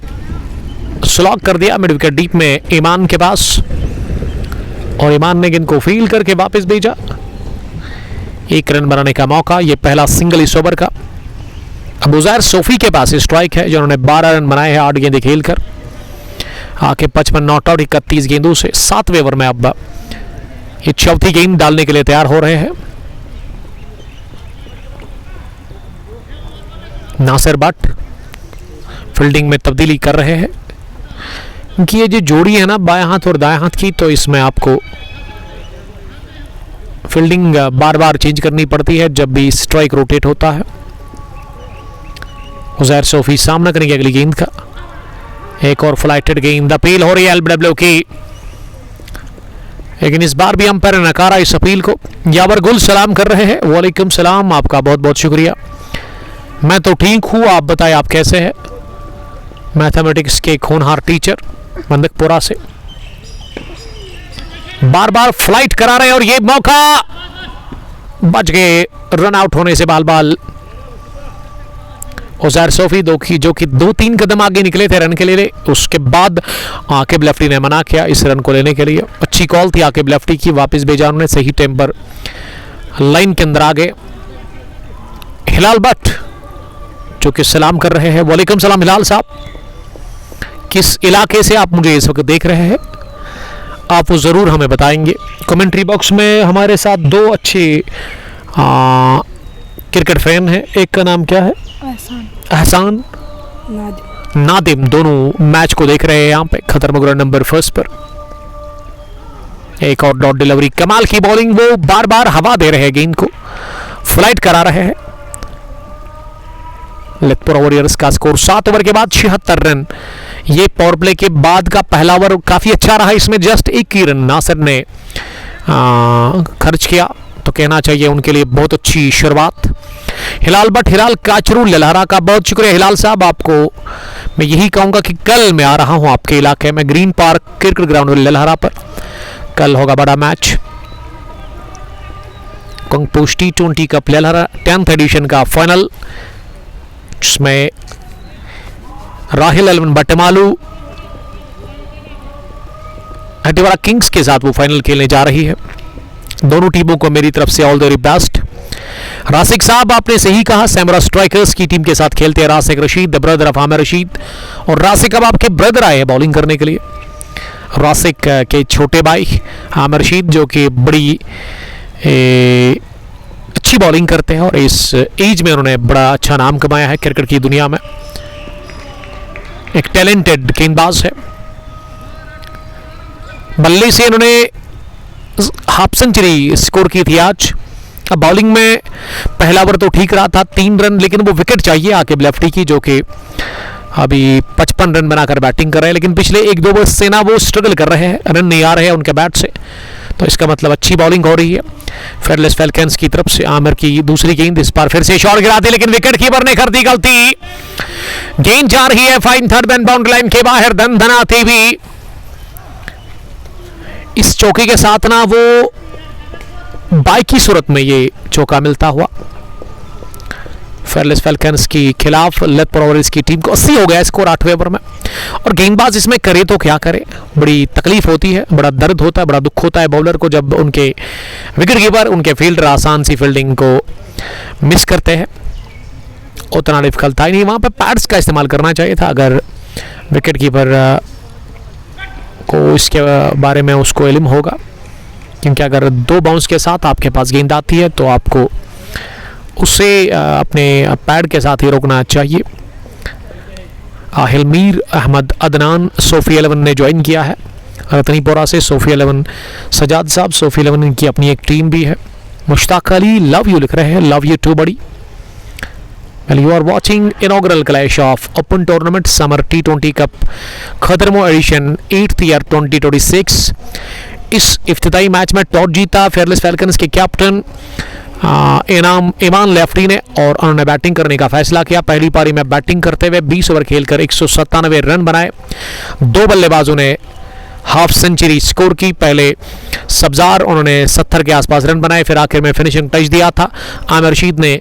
स्लॉग कर दिया मिड विकेट डीप में ईमान के पास, और ईमान ने गेंद को फील करके वापस भेजा। 1 रन बनाने का मौका, ये पहला सिंगल इस ओवर का। अब उजैर सोफी के पास स्ट्राइक है, जिन्होंने 12 रन बनाए हैं 8 गेंदें खेलकर। आके 55 नॉट आउट 31 गेंदों से। 7वें ओवर में अब ये चौथी गेंद डालने के लिए तैयार हो रहे हैं। नासिर भट्ट फील्डिंग में तब्दीली कर रहे हैं, क्योंकि ये जो जोड़ी है ना बाएं हाथ और दाएं हाथ की, तो इसमें आपको फील्डिंग बार बार चेंज करनी पड़ती है जब भी स्ट्राइक रोटेट होता है। उजैर सोफी सामना करेंगे अगली गेंद का। एक और फ्लाइटेड गेंद, अपील हो रही है एलबीडब्ल्यू की, लेकिन इस बार भी अंपायर ने नकारा इस अपील को। यावर गुल सलाम कर रहे हैं। वालेकुम सलाम, आपका बहुत बहुत शुक्रिया। मैं तो ठीक हूँ, आप बताएं आप कैसे हैं? मैथमेटिक्स के खूनहार टीचर बंदकपुरा से। बार बार फ्लाइट करा रहे हैं और ये मौका बच गए रन आउट होने से। बाल बाल उजैर सोफी जो कि 2-3 कदम आगे निकले थे रन के लिए, उसके बाद आकिब लेफ्टी ने मना किया इस रन को लेने के लिए। अच्छी कॉल थी आकिब लेफ्टी की, वापस भेजा उन्होंने सही टाइम पर, लाइन के अंदर आ गए। हिलाल भट्ट जो कि सलाम कर रहे हैं। वालेकुम सलाम हिलाल साहब, किस इलाके से आप मुझे इस वक्त देख रहे हैं आप वो ज़रूर हमें बताएंगे। कमेंट्री बॉक्स में हमारे साथ 2 अच्छे क्रिकेट फैन हैं। एक का नाम क्या है? एहसान, नादिम, दोनों मैच को देख रहे हैं यहाँ पे खतरमुगरा नंबर 1 पर। एक और डॉट डिलीवरी, कमाल की बॉलिंग, वो बार बार हवा दे रहे हैं गेंद को, फ्लाइट करा रहे हैं। लखनऊ वॉरियर्स का स्कोर 7 ओवर के बाद 76 रन। ये पावर प्ले के बाद का पहला ओवर काफी अच्छा रहा, इसमें जस्ट 1 ही रन नासिर ने खर्च किया, तो कहना चाहिए उनके लिए बहुत अच्छी शुरुआत। हिलाल भट्ट, हिलाल काचरू ललहरा का बहुत शुक्रिया हिलाल साहब। आपको मैं यही कहूंगा कि कल मैं आ रहा हूं आपके इलाके में, green park cricket ground Lalhara पर, कल होगा बड़ा match. Kangposh T20 cup Lalhara 10th edition का फाइनल, जिसमें राहिल एलवन बटमालू हटिवाड़ा किंग्स के साथ वो फाइनल खेलने जा रही है। दोनों टीमों को मेरी तरफ से ऑल द वेरी बेस्ट। रासिक साहब आपने सही कहा, सैमरा स्ट्राइकर्स की टीम के साथ खेलते हैं Rasik Rashid, the brother of Aamir Rashid. और रासिक अब आपके ब्रदर आए हैं बॉलिंग करने के लिए। रासिक के छोटे भाई आमिर रशीद जो कि बड़ी अच्छी बॉलिंग करते हैं और इस एज में उन्होंने बड़ा अच्छा नाम कमाया है क्रिकेट की दुनिया में, एक टैलेंटेड गेंदबाज है। बल्ले से इन्होंने हाफ सेंचुरी स्कोर की थी आज। अब बॉलिंग में पहला ओवर तो ठीक रहा था, 3 रन, लेकिन वो विकेट चाहिए आकिब लेफ्टी की, जो कि अभी 55 रन बनाकर बैटिंग कर रहे हैं, लेकिन पिछले 1-2 ओवर से ना वो स्ट्रगल कर रहे हैं, रन नहीं आ रहे हैं उनके बैट से, तो इसका मतलब अच्छी बॉलिंग हो रही है। फेयरलेस फैल्कन्स की तरफ से आमिर की दूसरी गेंद, इस बार फिर से शॉट गिरा दी, लेकिन विकेट कीपर ने कर दी गलती। गेंद जा रही है fine third man boundary line के बाहर, धनधनाती हुई। इस चौके के साथ ना वो बाई की सूरत में ये चौका मिलता हुआ फेयरलेस फैल्कन्स के खिलाफ लखनऊ वॉरियर्स की टीम को 80 हो गया स्कोर 8वें ओवर में। और गेंदबाज इसमें करे तो क्या करे, बड़ी तकलीफ होती है, बड़ा दर्द होता है, बड़ा दुख होता है बॉलर को जब उनके विकेट कीपर, उनके फील्डर आसान सी फील्डिंग को मिस करते हैं। उतना डिफिकल्ट था ही नहीं, वहाँ पर पैड्स का इस्तेमाल करना चाहिए था अगर विकेट कीपर को इसके बारे में उसको इल्म होगा, क्योंकि अगर 2 बाउंस के साथ आपके पास गेंद आती है तो आपको उसे अपने पैड के साथ ही रोकना चाहिए। हिलमीर अहमद अदनान सोफी 11 ने ज्वाइन किया है रतनीपुरा से। सोफी 11 सजाद साहब, सोफी 11 इनकी अपनी एक टीम भी है। मुश्ताक अली लव यू लिख रहे हैं, लव यू टू बड़ी। Well, you are watching inaugural clash of Open Tournament Summer T20 Cup Khatarmo edition 8th year 2026। इस इफ्तिताई मैच में टॉस जीता फेयरलेस फैल्कन्स के कैप्टन ईमान लेफ्टी ने और उन्होंने बैटिंग करने का फैसला किया। पहली पारी में बैटिंग करते हुए 20 ओवर खेलकर 197 रन बनाए। 2 बल्लेबाजों ने हाफ सेंचुरी स्कोर की। पहले सब्जार उन्होंने 70 के आसपास रन बनाए, फिर आखिर में फिनिशिंग टच दिया था। आमिर रशीद ने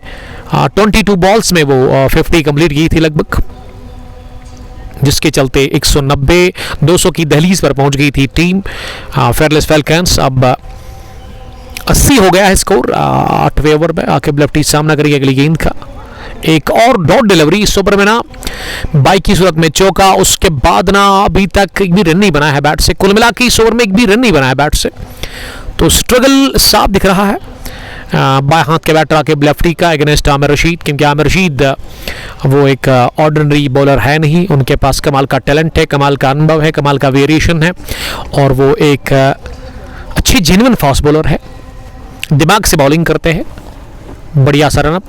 22 बॉल्स में वो 50 कंप्लीट की थी लगभग, जिसके चलते 190-200 की दहलीज पर पहुंच गई थी टीम फेयरलेस फैल्कन्स। अब 80 हो गया है स्कोर 8वें ओवर में। आकिब लेफ्टी सामना करेगी अगली गेंद का। एक और डॉट डिलीवरी इस ओवर में ना बाई की सूरत में चौका, उसके बाद ना अभी तक एक भी रन नहीं बनाया है बैट से। कुल मिला के इस ओवर में एक भी रन नहीं बनाया बैट से, तो स्ट्रगल साफ दिख रहा है बाएं हाथ के बैटर आकिब लेफ्टी का अगेंस्ट आमिर रशीद, क्योंकि आमिर रशीद वो एक ऑर्डिनरी बॉलर है नहीं, उनके पास कमाल का टैलेंट है, कमाल का अनुभव है, कमाल का वेरिएशन है, और वो एक अच्छी जेन्युइन फास्ट बॉलर है, दिमाग से बॉलिंग करते हैं, बढ़िया सा रन अप।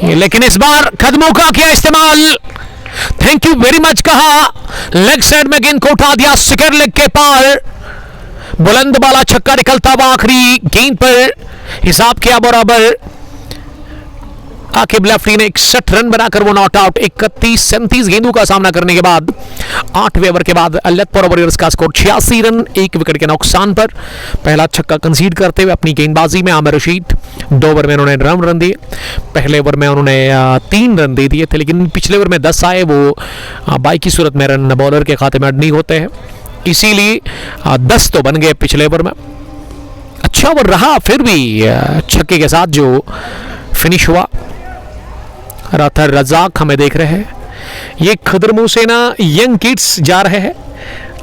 लेकिन इस बार कदमों का किया इस्तेमाल, थैंक यू वेरी मच कहा, लेग साइड में गेंद को उठा दिया स्क्वायर लेग के पार, बुलंद वाला छक्का निकलता हुआ आखिरी गेंद पर, हिसाब किया बराबर। आकिब लेफ्टी ने 61 रन बनाकर वो नॉट आउट। 31-37 गेंदों का सामना करने के बाद 8वें ओवर के बाद लतपुरा वॉरियर्स का स्कोर 86 रन 1 विकेट के नुकसान पर। पहला छक्का कंसीड करते हुए अपनी गेंदबाजी में आमिर रशीद 2 ओवर में उन्होंने 9 रन दिए। पहले ओवर में उन्होंने 3 रन दे दिए थे, लेकिन पिछले ओवर में 10 आए, वो बाई की सूरत में रन बॉलर के खाते में नहीं होते हैं, इसीलिए 10 तो बन गए पिछले ओवर में। अच्छा ओवर रहा, फिर भी छक्के के साथ जो फिनिश हुआ। राथर रजाक हमें देख रहे हैं, ये खदरमू से ना यंग किड्स जा रहे हैं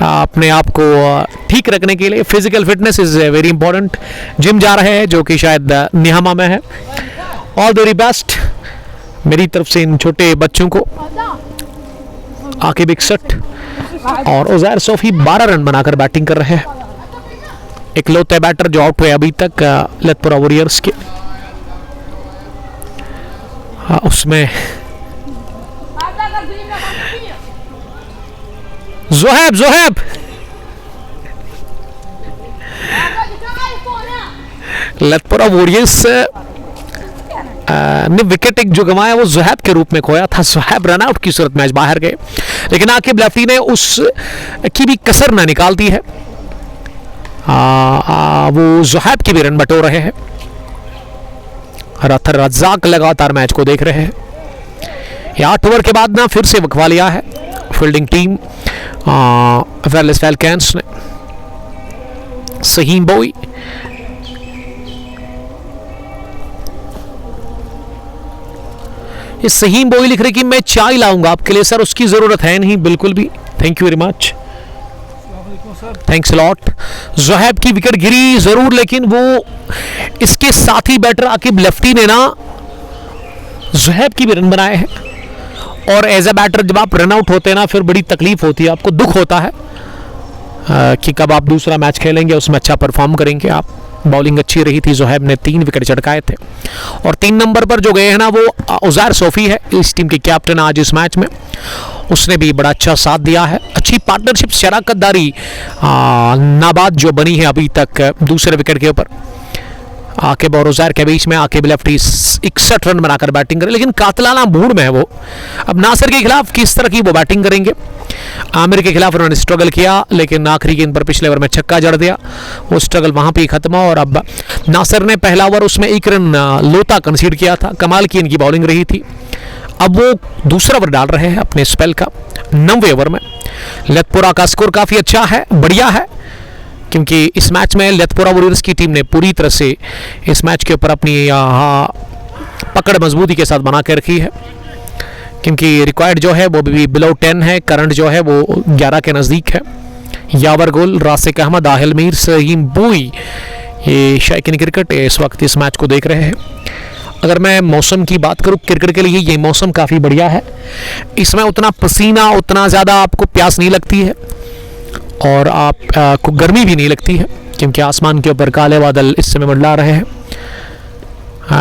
अपने आप को ठीक रखने के लिए। Physical fitness is very important. Gym जा रहे हैं जो कि शायद निहामा में है। ऑल द वेरी बेस्ट मेरी तरफ से इन छोटे बच्चों को। आकिब 61 और उजैर सोफी 12 रन बनाकर बैटिंग कर रहे हैं। इकलौते बैटर जो आउट हुए अभी तक लतपुरा वॉरियर्स के, उसमें जोहेब लतपुरा वॉरियर्स ने विकेट एक जो गंवाया वो जोहेब के रूप में खोया था। जोहेब रन आउट की सूरत मैच बाहर गए, लेकिन आकिब लेफ्टी ने उस की भी कसर ना निकाल दी है। वो जोहेब की भी रन बटोर रहे हैं। राथर रजाक लगातार मैच को देख रहे हैं। 8 ओवर के बाद ना फिर से वकवा लिया है फील्डिंग टीम वेल्स फैल्कन्स ने। सहीम बोई ये सहीम बोई लिख रहे कि मैं चाय लाऊंगा आपके लिए। सर उसकी जरूरत है नहीं, बिल्कुल भी। Thank you very much, thanks lot. Zoheb की विकेट गिरी जरूर, लेकिन वो इसके साथी बैटर आकिब लेफ्टी ने ना जोहेब की भी रन बनाए हैं। और एज ए बैटर जब आप रन आउट होते हैं ना, फिर बड़ी तकलीफ होती है, आपको दुख होता है कि कब आप दूसरा मैच खेलेंगे, उसमें अच्छा परफॉर्म करेंगे आप। बॉलिंग अच्छी रही थी, जोहेब ने 3 विकेट चटकाए थे। और 3 नंबर पर जो गए हैं ना वो उजैर सोफी है, इस टीम के कैप्टन आज इस मैच में। उसने भी बड़ा अच्छा साथ दिया है। अच्छी पार्टनरशिप, शराकतदारी नाबाद जो बनी है अभी तक दूसरे विकेट के ऊपर आकिब और उजैर के बीच में। आकिब लेफ्टी 61 रन बनाकर बैटिंग करे, लेकिन कातलाना मूड में है वो। अब नासिर के खिलाफ किस तरह की वो बैटिंग करेंगे। आमिर के खिलाफ उन्होंने स्ट्रगल किया, लेकिन आखिरी गेंद पर पिछले ओवर में छक्का जड़ दिया, वो स्ट्रगल वहां पे ही खत्म हुआ। और अब नासिर ने पहला ओवर उसमें 1 रन लोता कंसीड किया था, कमाल की इनकी बॉलिंग रही थी। अब वो दूसरा ओवर डाल रहे हैं अपने स्पेल का 9वें ओवर में। लतपुरा का स्कोर काफ़ी अच्छा है, बढ़िया है, क्योंकि इस मैच में लतपुरा वॉरियर्स की टीम ने पूरी तरह से इस मैच के ऊपर अपनी पकड़ मजबूती के साथ बना के रखी है, क्योंकि रिक्वायर्ड जो है वो भी बिलो 10 है। करंट जो है वो 11 के नज़दीक है। यावर गोल, रासिक अहमद, आहिल मीर, सहीम बोई, ये शायकीन क्रिकेट इस वक्त इस मैच को देख रहे हैं। अगर मैं मौसम की बात करूं क्रिकेट के लिए, ये मौसम काफ़ी बढ़िया है। इसमें उतना पसीना, उतना ज़्यादा आपको प्यास नहीं लगती है और आपको गर्मी भी नहीं लगती है, क्योंकि आसमान के ऊपर काले बादल इस समय मंडरा रहे हैं।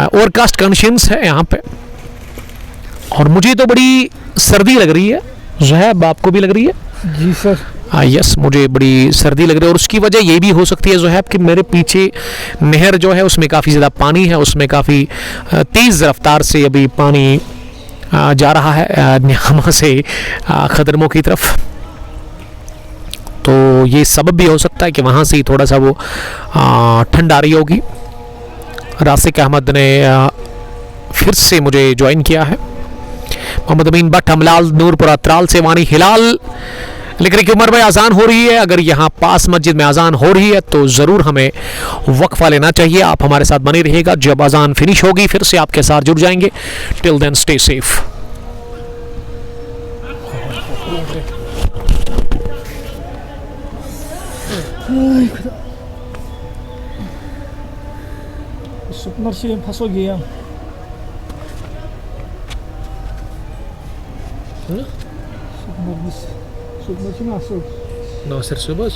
ओवरकास्ट कंडीशंस है यहाँ पे, और मुझे तो बड़ी सर्दी लग रही है। ज़ोहैब आपको भी लग रही है? जी सर। यस, मुझे बड़ी सर्दी लग रही है, और उसकी वजह ये भी हो सकती है ज़ोहैब कि मेरे पीछे नहर जो है उसमें काफ़ी ज़्यादा पानी है, उसमें काफ़ी तेज़ रफ्तार से अभी पानी जा रहा है नियामा से खदरमों की तरफ। तो ये सबब भी हो सकता है कि वहाँ से ही थोड़ा सा वो ठंड आ रही होगी। रासिक अहमद ने फिर से मुझे ज्वाइन किया है। मोहम्मद अमीन भट्ट, हमलाल नूरपुरा त्राल से वानी हिलाल लिख रहे कि उमर भाई अजान हो रही है। अगर यहाँ पास मस्जिद में अजान हो रही है तो ज़रूर हमें वक्फा लेना चाहिए। आप हमारे साथ बने रहिएगा, जब अजान फिनिश होगी फिर से आपके साथ जुड़ जाएंगे। Till then stay safe. Submersi pasok giyang. Submersi masuk. Nasir Subas?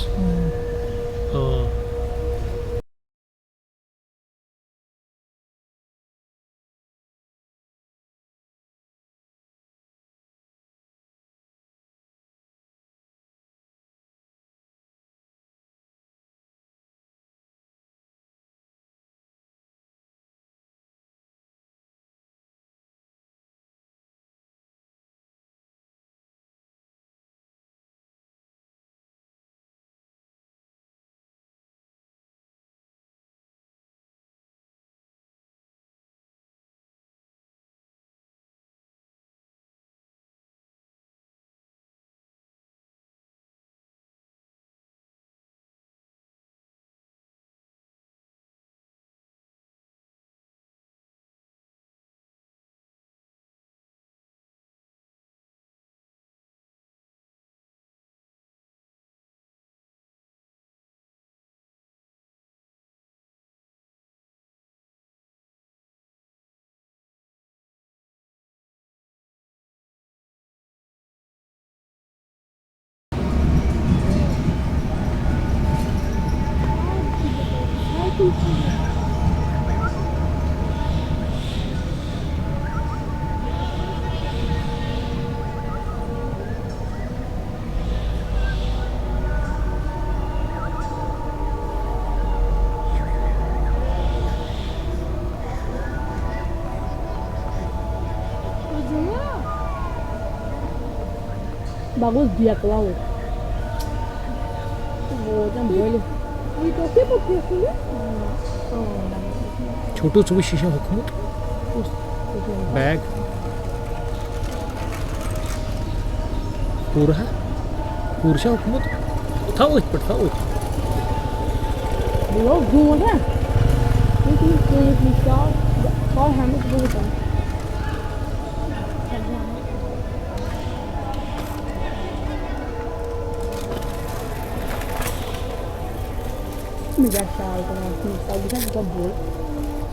Bagus dia ke laut. Oh, jangan boleh. Itu apa dia? छोटू सुबह शीशा हुकूमत बैग पूरा पूरशा हुकूमत था वो पर था वो Belum gimana? Itu bisa. Kau hamil bukan? Mira sai con la pista, bisa juga bol.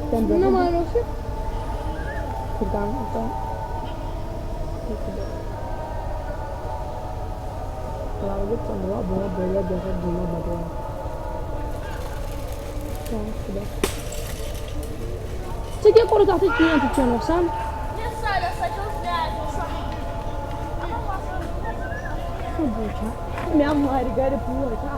Dan berapa? Nama sih? Sedang itu. Kalau gitu semua bunga bela biasa bunga baterai. Sudah. Você quer colocar aqui dentro, tinha noção? Minha mãe, ele quer pura, tá?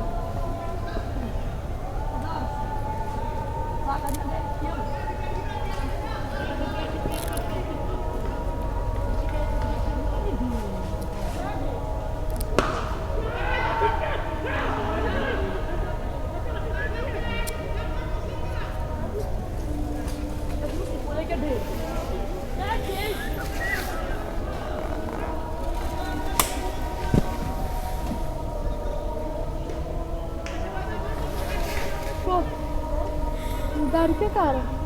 Dar que cara?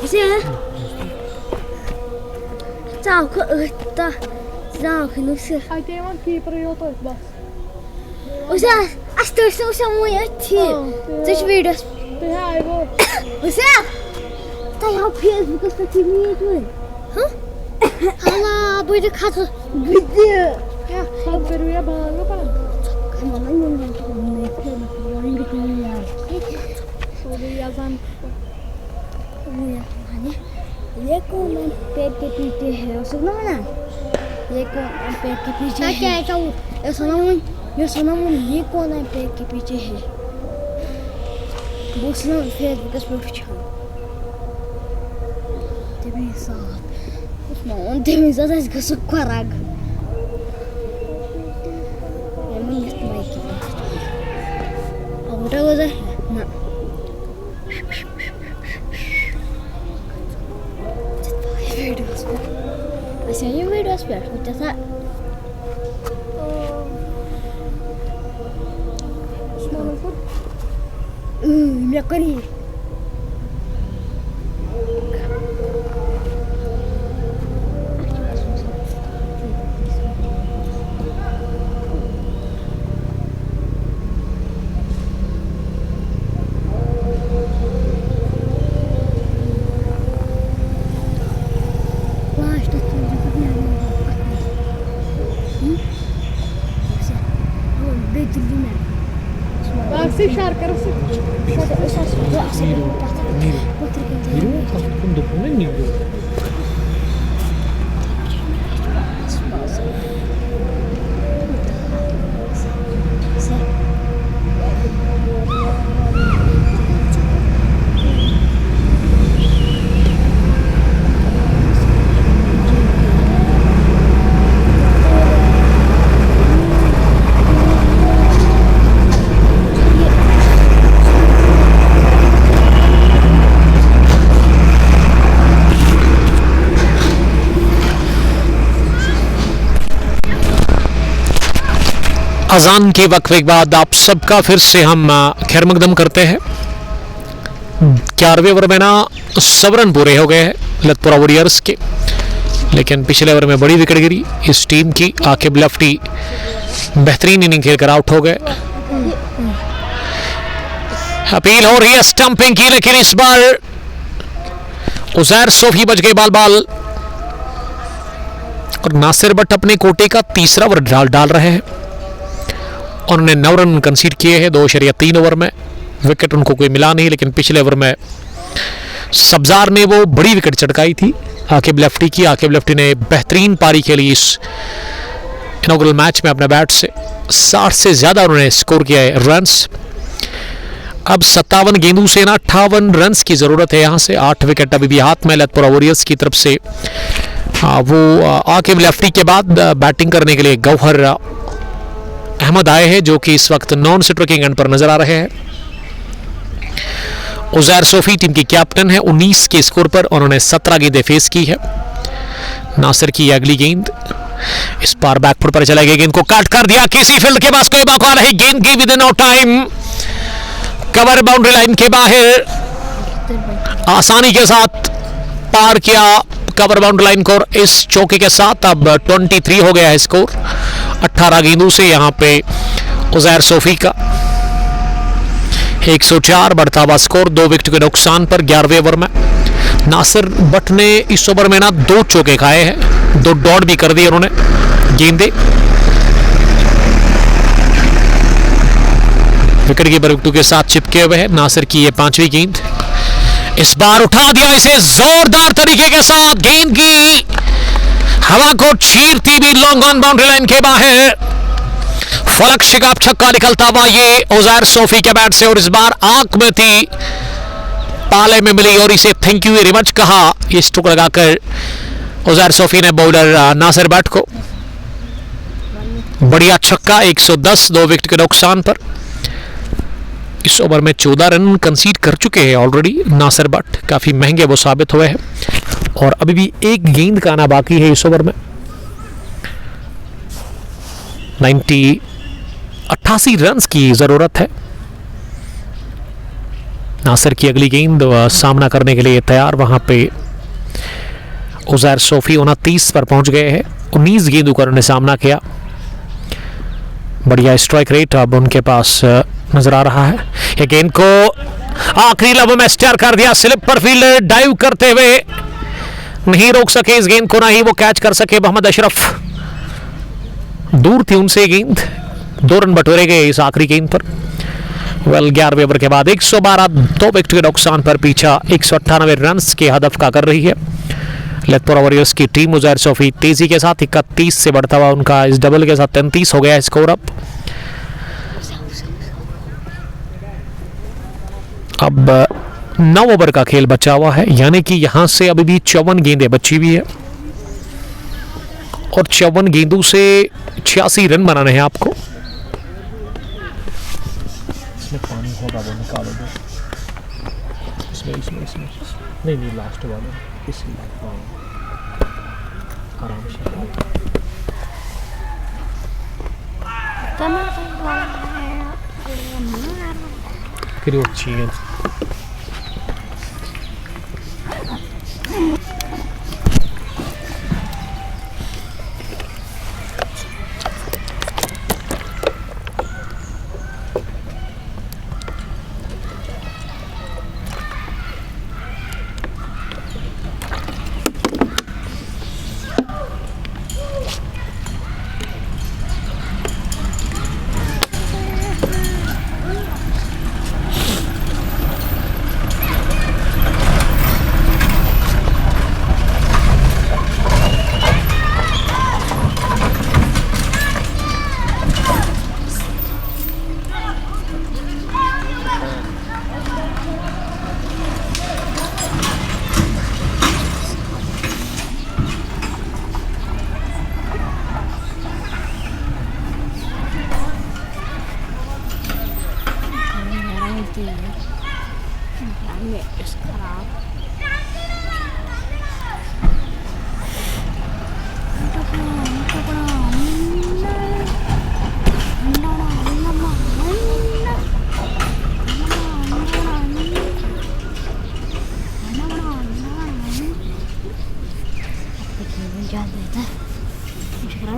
Xe Chào cơ ta Chào cái nước sữa Ai tem aqui para eu tô, bas. Usa as torções são muito Deixa eu ver Tem raiva. Usa Tá aí o peso porque está aqui mesmo Hã? Hala burada katı Burada Ya, só peru ya balo pa. Kaman yung hindi ko yan Sorry yazan. Hani ये कौन पेट के पीछे है सुनो ना ये कौन पेट के पीछे है क्या है ये सुनो ये कौन है पेट के पीछे है वो सुनो फेसबुक पर पूछा तेरे साथ उसमें तेरे साथ इसका सुक्का राग ये मैं इस माइक की अब उठा हो जाए ना Assim eu vejo as pernas, tá? करिए Aksi şarkı arası. अजान के वक्फे के बाद आप सबका फिर से हम खैर मकदम करते हैं। 11वें ओवर में ना 100 रन पूरे हो गए हैं लतपुरा वॉरियर्स के, लेकिन पिछले ओवर में बड़ी विकेट गिरी इस टीम की। आकिब लफ्टी बेहतरीन इनिंग खेलकर आउट हो गए। अपील हो रही है स्टंपिंग की, लेकिन इस बार उजैर सोफी बच गए बाल और नासिर भट्ट अपने कोटे का तीसरा ओवर डाल रहे हैं। उन्होंने 9 रन कंसीड किए हैं 2.3 ओवर में। विकेट उनको कोई मिला नहीं, लेकिन पिछले ओवर में सब्जार ने वो बड़ी विकेट चटकाई थी आकिब लेफ्टी की। आकिब लेफ्टी ने बेहतरीन पारी खेली इस इनॉग्रल मैच में अपने बैट से। 60 से ज़्यादा उन्होंने स्कोर किया है रन्स। अब 57 गेंदों से ना 58 रन्स की ज़रूरत है यहाँ से। 8 विकेट अभी भी हाथ में लतपुरा वॉरियर्स की तरफ से। वो आकिब लेफ्टी के बाद बैटिंग करने के लिए गौहर अहमद आए हैं, जो कि इस वक्त नॉन स्ट्राइकिंग एंड पर नजर आ रहे हैं। उजैर सोफी टीम की कैप्टन है। 19 के स्कोर पर उन्होंने 17 गेंदें फेस की है। नासिर की अगली गेंद इस बार बैकफुट पर चला गया, गेंद को काट कर दिया। किसी फील्ड के पास कोई मौका नहीं, गेंद की within no time cover boundary line के बाहर आसानी के साथ पार किया कवर बाउंड्री लाइन को। इस चौके के साथ अब 23 हो गया है स्कोर 18 गेंदों से यहाँ पे उजैर सोफी का। 104 बढ़ता हुआ स्कोर 2 विकेट के नुकसान पर 11वें ओवर में। नासिर भट्ट ने इस ओवर में ना 2 चौके खाए हैं, 2 डॉट भी कर दिए उन्होंने गेंदे। विकेट कीपर विकेटों के साथ चिपके हुए हैं। नासिर की ये 5वीं गेंद, इस बार उठा दिया इसे जोरदार तरीके के साथ। गेंद की हवा को चीरती भी लॉन्ग ऑन बाउंड्री लाइन के बाहर फलक शिकाब छक्का निकलता हुआ ये उजैर सोफी के बैट से। और इस बार आंख में थी, पाले में मिली और इसे थैंक यू वेरी मच कहा ये स्ट्रोक लगाकर उजैर सोफी ने बॉलर नासिर भट्ट को। बढ़िया छक्का 110 2 विकेट के नुकसान पर। इस ओवर में 14 रन कंसीड कर चुके हैं ऑलरेडी नासिर भट्ट। काफी महंगे वो साबित हुए हैं और अभी भी एक गेंद का आना बाकी है इस ओवर में। 88 रन की जरूरत है। नासिर की अगली गेंद सामना करने के लिए तैयार। वहां पे उजैर सोफी 29 पर पहुंच गए हैं। 19 गेंदों का उन्होंने सामना किया। बढ़िया स्ट्राइक रेट अब उनके पास नजर आ रहा है। ये गेंद को आखिरी लम्हों में स्टेयर कर दिया। स्लिप पर फील्डर डाइव करते हुए नहीं रोक सके इस गेंद को, ना ही वो कैच कर सके मोहम्मद अशरफ। दूर थी उनसे गेंद। 2 रन बटोरे गए इस आखिरी गेंद पर। 11वें ओवर के बाद 112 2 विकेट के नुकसान पर पीछा 198 रन के हदफ का कर रही है लतपुरा वॉरियर्स की टीम। उजैर सोफी तेजी के साथ 31 से बढ़ता हुआ उनका इस डबल के साथ 33 हो गया स्कोर। अब 9 ओवर का खेल बचा हुआ है, यानी कि यहां से अभी भी 54 गेंदें बची हुई है और 54 गेंदों से 86 रन बनाने हैं आपको। इसमें पानी होगा वो निकालो दो। इसमें नहीं लास्ट वाले इसलिए आराम से। आखिरी अच्छी है।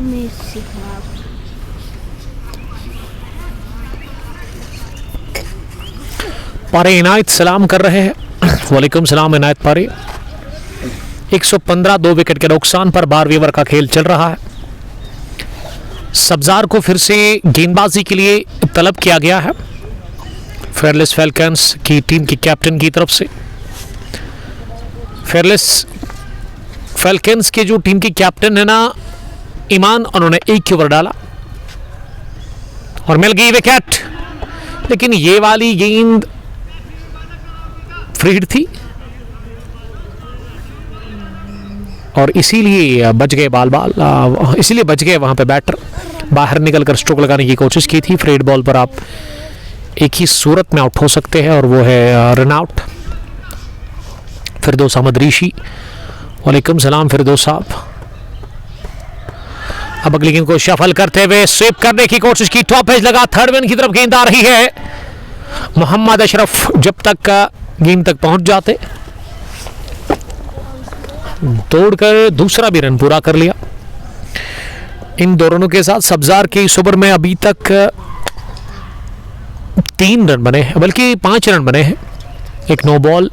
मेसी खराब। पारे इनायत सलाम कर रहे हैं। वालेकुम सलाम इनायत पारे। 115 2 विकेट के नुकसान पर 12वें ओवर का खेल चल रहा है। सब्जार को फिर से गेंदबाजी के लिए तलब किया गया है फेयरलेस फैल्कन्स की टीम की कैप्टन की तरफ से। फेयरलेस फैल्कन्स के जो टीम की कैप्टन है ना ईमान, उन्होंने एक ओवर डाला और मिल गई विकेट, लेकिन ये वाली गेंद फ्री हिट थी और इसीलिए बच गए इसीलिए बच गए वहां पे बैटर। बाहर निकलकर स्ट्रोक लगाने की कोशिश की थी। फ्री हिट बॉल पर आप एक ही सूरत में आउट हो सकते हैं और वो है रन आउट। फिरदौस अहमद ऋषि, वालेकुम सलाम फिरदौस साहब। अब अगली गेंद को शफल करते हुए स्वीप करने की कोशिश की, टॉप एज लगा, थर्ड मैन की तरफ गेंद आ रही है। मोहम्मद अशरफ जब तक गेंद तक पहुंच जाते, दौड़कर दूसरा भी रन पूरा कर लिया। इन दोनों के साथ सब्जार के इस ओवर में अभी तक 3 रन बने हैं, बल्कि 5 रन बने हैं। एक नो बॉल,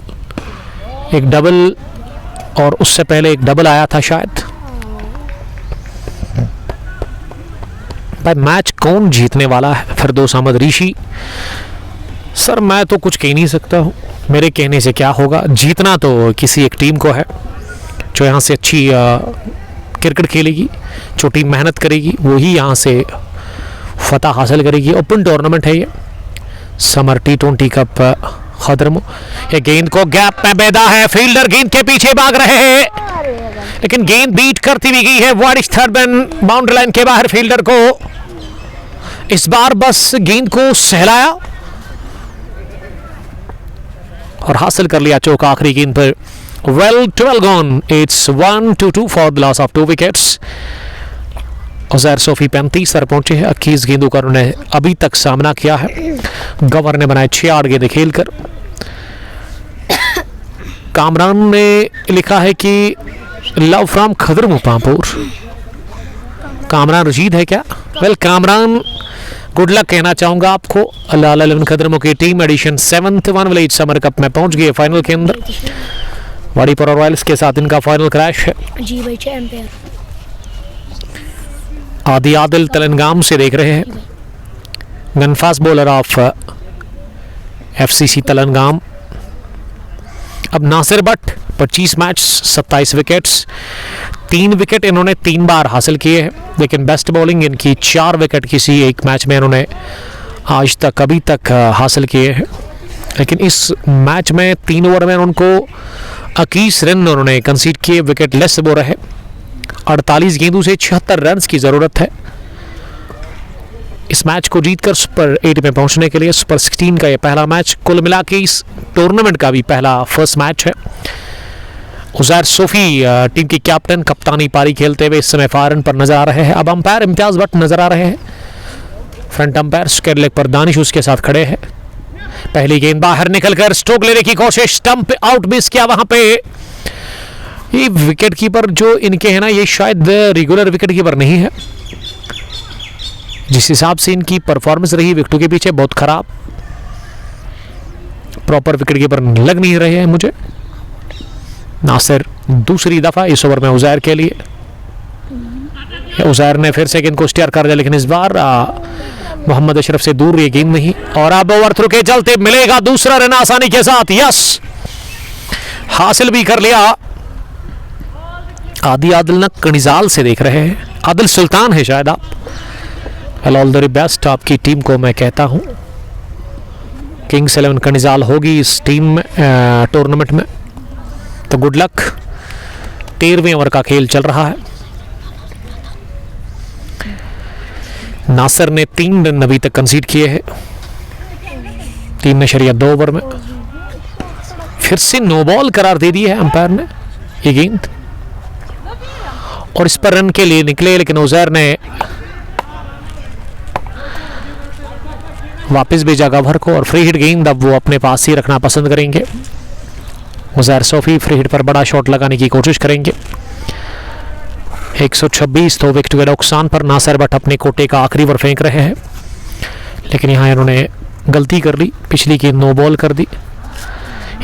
एक डबल और उससे पहले एक डबल आया था शायद। भाई मैच कौन जीतने वाला है? फिरदौस अहमद ऋषि सर, मैं तो कुछ कह नहीं सकता हूँ, मेरे कहने से क्या होगा। जीतना तो किसी एक टीम को है जो यहाँ से अच्छी क्रिकेट खेलेगी, जो टीम मेहनत करेगी वही यहाँ से फतह हासिल करेगी। ओपन टूर्नामेंट है ये, समर T20 कप खदरमो। ये गेंद को गैप में बेदा है, फील्डर गेंद के पीछे भाग रहे हैं, लेकिन गेंद बीट करती भी गई है। Wide third man boundary line के बाहर फील्डर को इस बार बस गेंद को सहलाया और हासिल कर लिया चौका आखिरी गेंद पर। Well 12 gone, it's 1-2 for the loss of 2 wickets. Uzair Sophie 35 पर पहुंचे हैं। 21 गेंदों का उन्होंने अभी तक सामना किया है। गवर ने बनाए 6 गेंदें खेलकर। कामरान ने लिखा है कि लव फ्रॉम खदरमो पांपोर। कामरान रशीद है क्या? वेल कामरान, गुड लक कहना चाहूंगा आपको। अल-अहली 11 खदरमो की team edition 7th one village summer cup में पहुंच गई फाइनल के अंदर। वाडीपुरा रॉयल्स के साथ इनका फाइनल क्रैश है। जी भाई चैंपियन। आदि आदिल तेलंगाम से देख रहे हैं, गनफास्ट बॉलर ऑफ FCC तेलंगाम। अब Nasir Bhat 25 match 27 wickets, 3 wicket इन्होंने 3 बार हासिल किए हैं, लेकिन बेस्ट बॉलिंग इनकी 4 विकेट किसी एक मैच में इन्होंने आज तक अभी तक हासिल किए हैं। लेकिन इस मैच में 3 ओवर में उनको 21 रन उन्होंने कंसीड किए। विकेट लेस वो रहे। 48 गेंदों से 76 रन की ज़रूरत है इस मैच को जीतकर सुपर 8 में पहुंचने के लिए। सुपर 16 का ये पहला मैच, कुल मिला के इस टूर्नामेंट का भी पहला फर्स्ट मैच है। उजैर सोफी टीम की कैप्टन कप्तानी पारी खेलते हुए इस समय फायरन पर नजर आ रहे हैं। अब अंपायर इम्तियाज भट्ट नजर आ रहे हैं। फ्रंट अंपायर स्क्वायर लेग पर दानिश उसके साथ खड़े हैं। पहली गेंद बाहर निकलकर स्ट्रोक लेने की कोशिश, स्टंप आउट मिस किया वहां पे। ये विकेट कीपर जो इनके हैं ना, ये शायद रेगुलर विकेट कीपर नहीं है। जिस हिसाब से इनकी परफॉर्मेंस रही विकेटों के पीछे, बहुत खराब, प्रॉपर विकेट कीपर लग नहीं रहे हैं मुझे। नासिर दूसरी दफा इस ओवर में उजैर के लिए, उजैर ने फिर से गेंद को स्टीयर कर दिया, लेकिन इस बार मोहम्मद अशरफ से दूर ये गेंद नहीं। और अब ओवर थ्रू के चलते मिलेगा दूसरा रन आसानी के साथ, यस हासिल भी कर लिया। आदि आदिल न कनिजाल से देख रहे हैं, आदिल सुल्तान है शायद आप। ऑल द बेस्ट आपकी टीम को मैं कहता हूं। किंग्स 11 कनिजाल होगी इस टीम में, टूर्नामेंट में, तो गुड लक। 13वें ओवर का खेल चल रहा है। नासिर ने 3 रन अभी तक कंसीड किए हैं 3.2 ओवर में। फिर से नो बॉल करार दे दी है अंपायर ने ये गेंद, और इस पर रन के लिए निकले, लेकिन उजैर ने वापस भेजा कवर को, और फ्री हिट गेंद अब वो अपने पास ही रखना पसंद करेंगे। उजैर सोफी फ्री हिट पर बड़ा शॉट लगाने की कोशिश करेंगे। 126 तो विकेट के नुकसान पर नासिर भट्ट अपने कोटे का आखिरी ओवर फेंक रहे हैं, लेकिन यहाँ इन्होंने गलती कर ली, पिछली गेंद नो बॉल कर दी।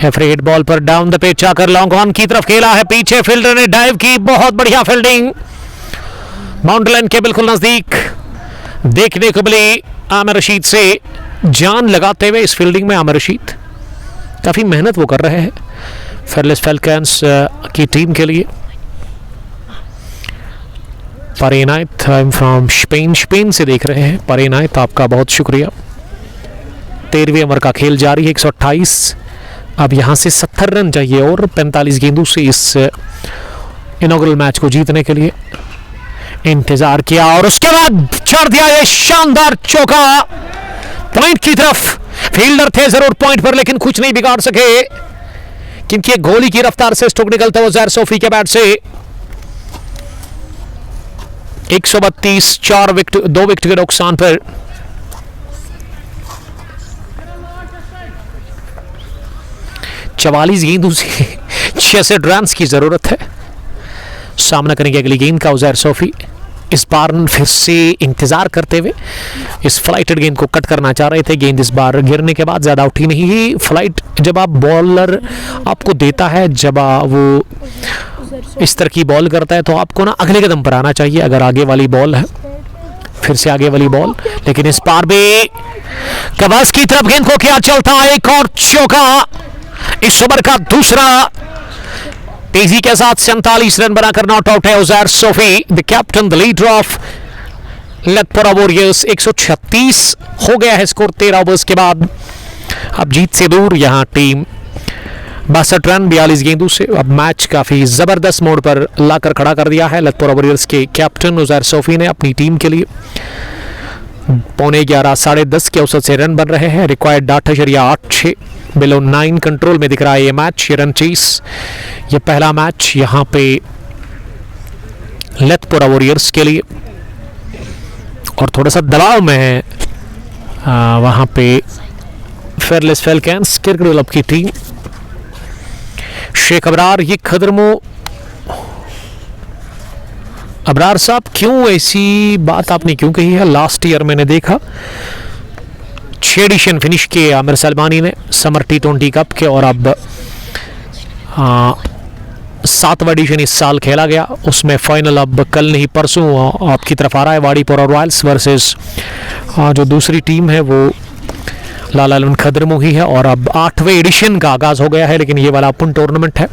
फ्री हिट बॉल पर डाउन द पिच आकर लॉन्ग ऑन की तरफ खेला है, पीछे फील्डर ने डाइव की, बहुत बढ़िया फील्डिंग, बाउंड्री लाइन के बिल्कुल नजदीक देखने को मिली आमिर रशीद से। जान लगाते हुए इस फील्डिंग में आमिर रशीद काफी मेहनत वो कर रहे हैं फेयरलेस फैल्कन्स की टीम के लिए। परेनायत फ्रॉम स्पेन से देख रहे हैं। परेनायत आपका बहुत शुक्रिया। 13वें ओवर का खेल जारी है, 128। अब यहां से 70 रन चाहिए और 45 गेंदों से इस इनॉग्रल मैच को जीतने के लिए। इंतजार किया और उसके बाद छोड़ दिया ये शानदार चौका पॉइंट की तरफ। फील्डर थे जरूर पॉइंट पर, लेकिन कुछ नहीं बिगाड़ सके, क्योंकि गोली की रफ्तार से स्ट्रोक निकलता है उजैर सोफी के बैट से। 132, 2 विकेट के नुकसान पर। चवालीस गेंदों से 66 रन की जरूरत है। सामना करेंगे अगली गेंद का उजैर सोफी। इस बार फिर से इंतजार करते हुए इस फ्लाइटेड गेंद को कट करना चाह रहे थे। गेंद इस बार गिरने के बाद ज्यादा उठी नहीं ही। फ्लाइट जब आप बॉलर आपको देता है, जब वो इस तरह की बॉल करता है, तो आपको ना अगले कदम पर आना चाहिए अगर आगे वाली बॉल है। फिर से आगे वाली बॉल, लेकिन इस बार भी कवास की तरफ गेंद को किया चलता, एक और चौका इस ओवर का दूसरा। तेजी के साथ 47 रन बनाकर नॉट आउट है Uzair Sofi, the captain, the leader of Latpura warriors. 136 हो गया है स्कोर 13 ओवर्स के बाद। अब जीत से दूर यहां टीम 62 रन 42 गेंदों से। अब मैच काफी जबरदस्त मोड़ पर लाकर खड़ा कर दिया है लतपुरा वॉरियर्स के कैप्टन उजैर सोफी ने अपनी टीम के लिए। 11:15 10:30 के औसत से रन बन रहे हैं। रिक्वायर्ड 8.86 बिलो 9 कंट्रोल में दिख रहा है ये मैच, ये रन चेस। ये पहला मैच यहाँ पे लतपुरा वॉरियर्स के लिए, और थोड़ा सा दबाव में है वहाँ पे फेयरलेस फैल्कन्स क्रिकेट क्लब की टीम। शेख अबरार, ये खदरमो अबरार साहब, क्यों ऐसी बात आपने क्यों कही है? लास्ट ईयर मैंने देखा 6 एडिशन फिनिश किए आमिर सलमानी ने समर T20 कप के, और अब 7वां एडिशन इस साल खेला गया। उसमें फाइनल अब कल नहीं परसों आपकी तरफ आ रहा है। वाड़ीपुरा रॉयल्स वर्सेस जो दूसरी टीम है वो लाला लवन खदरमो ही है। और अब 8वें एडिशन का आगाज हो गया है, लेकिन ये वाला ओपन टूर्नामेंट है।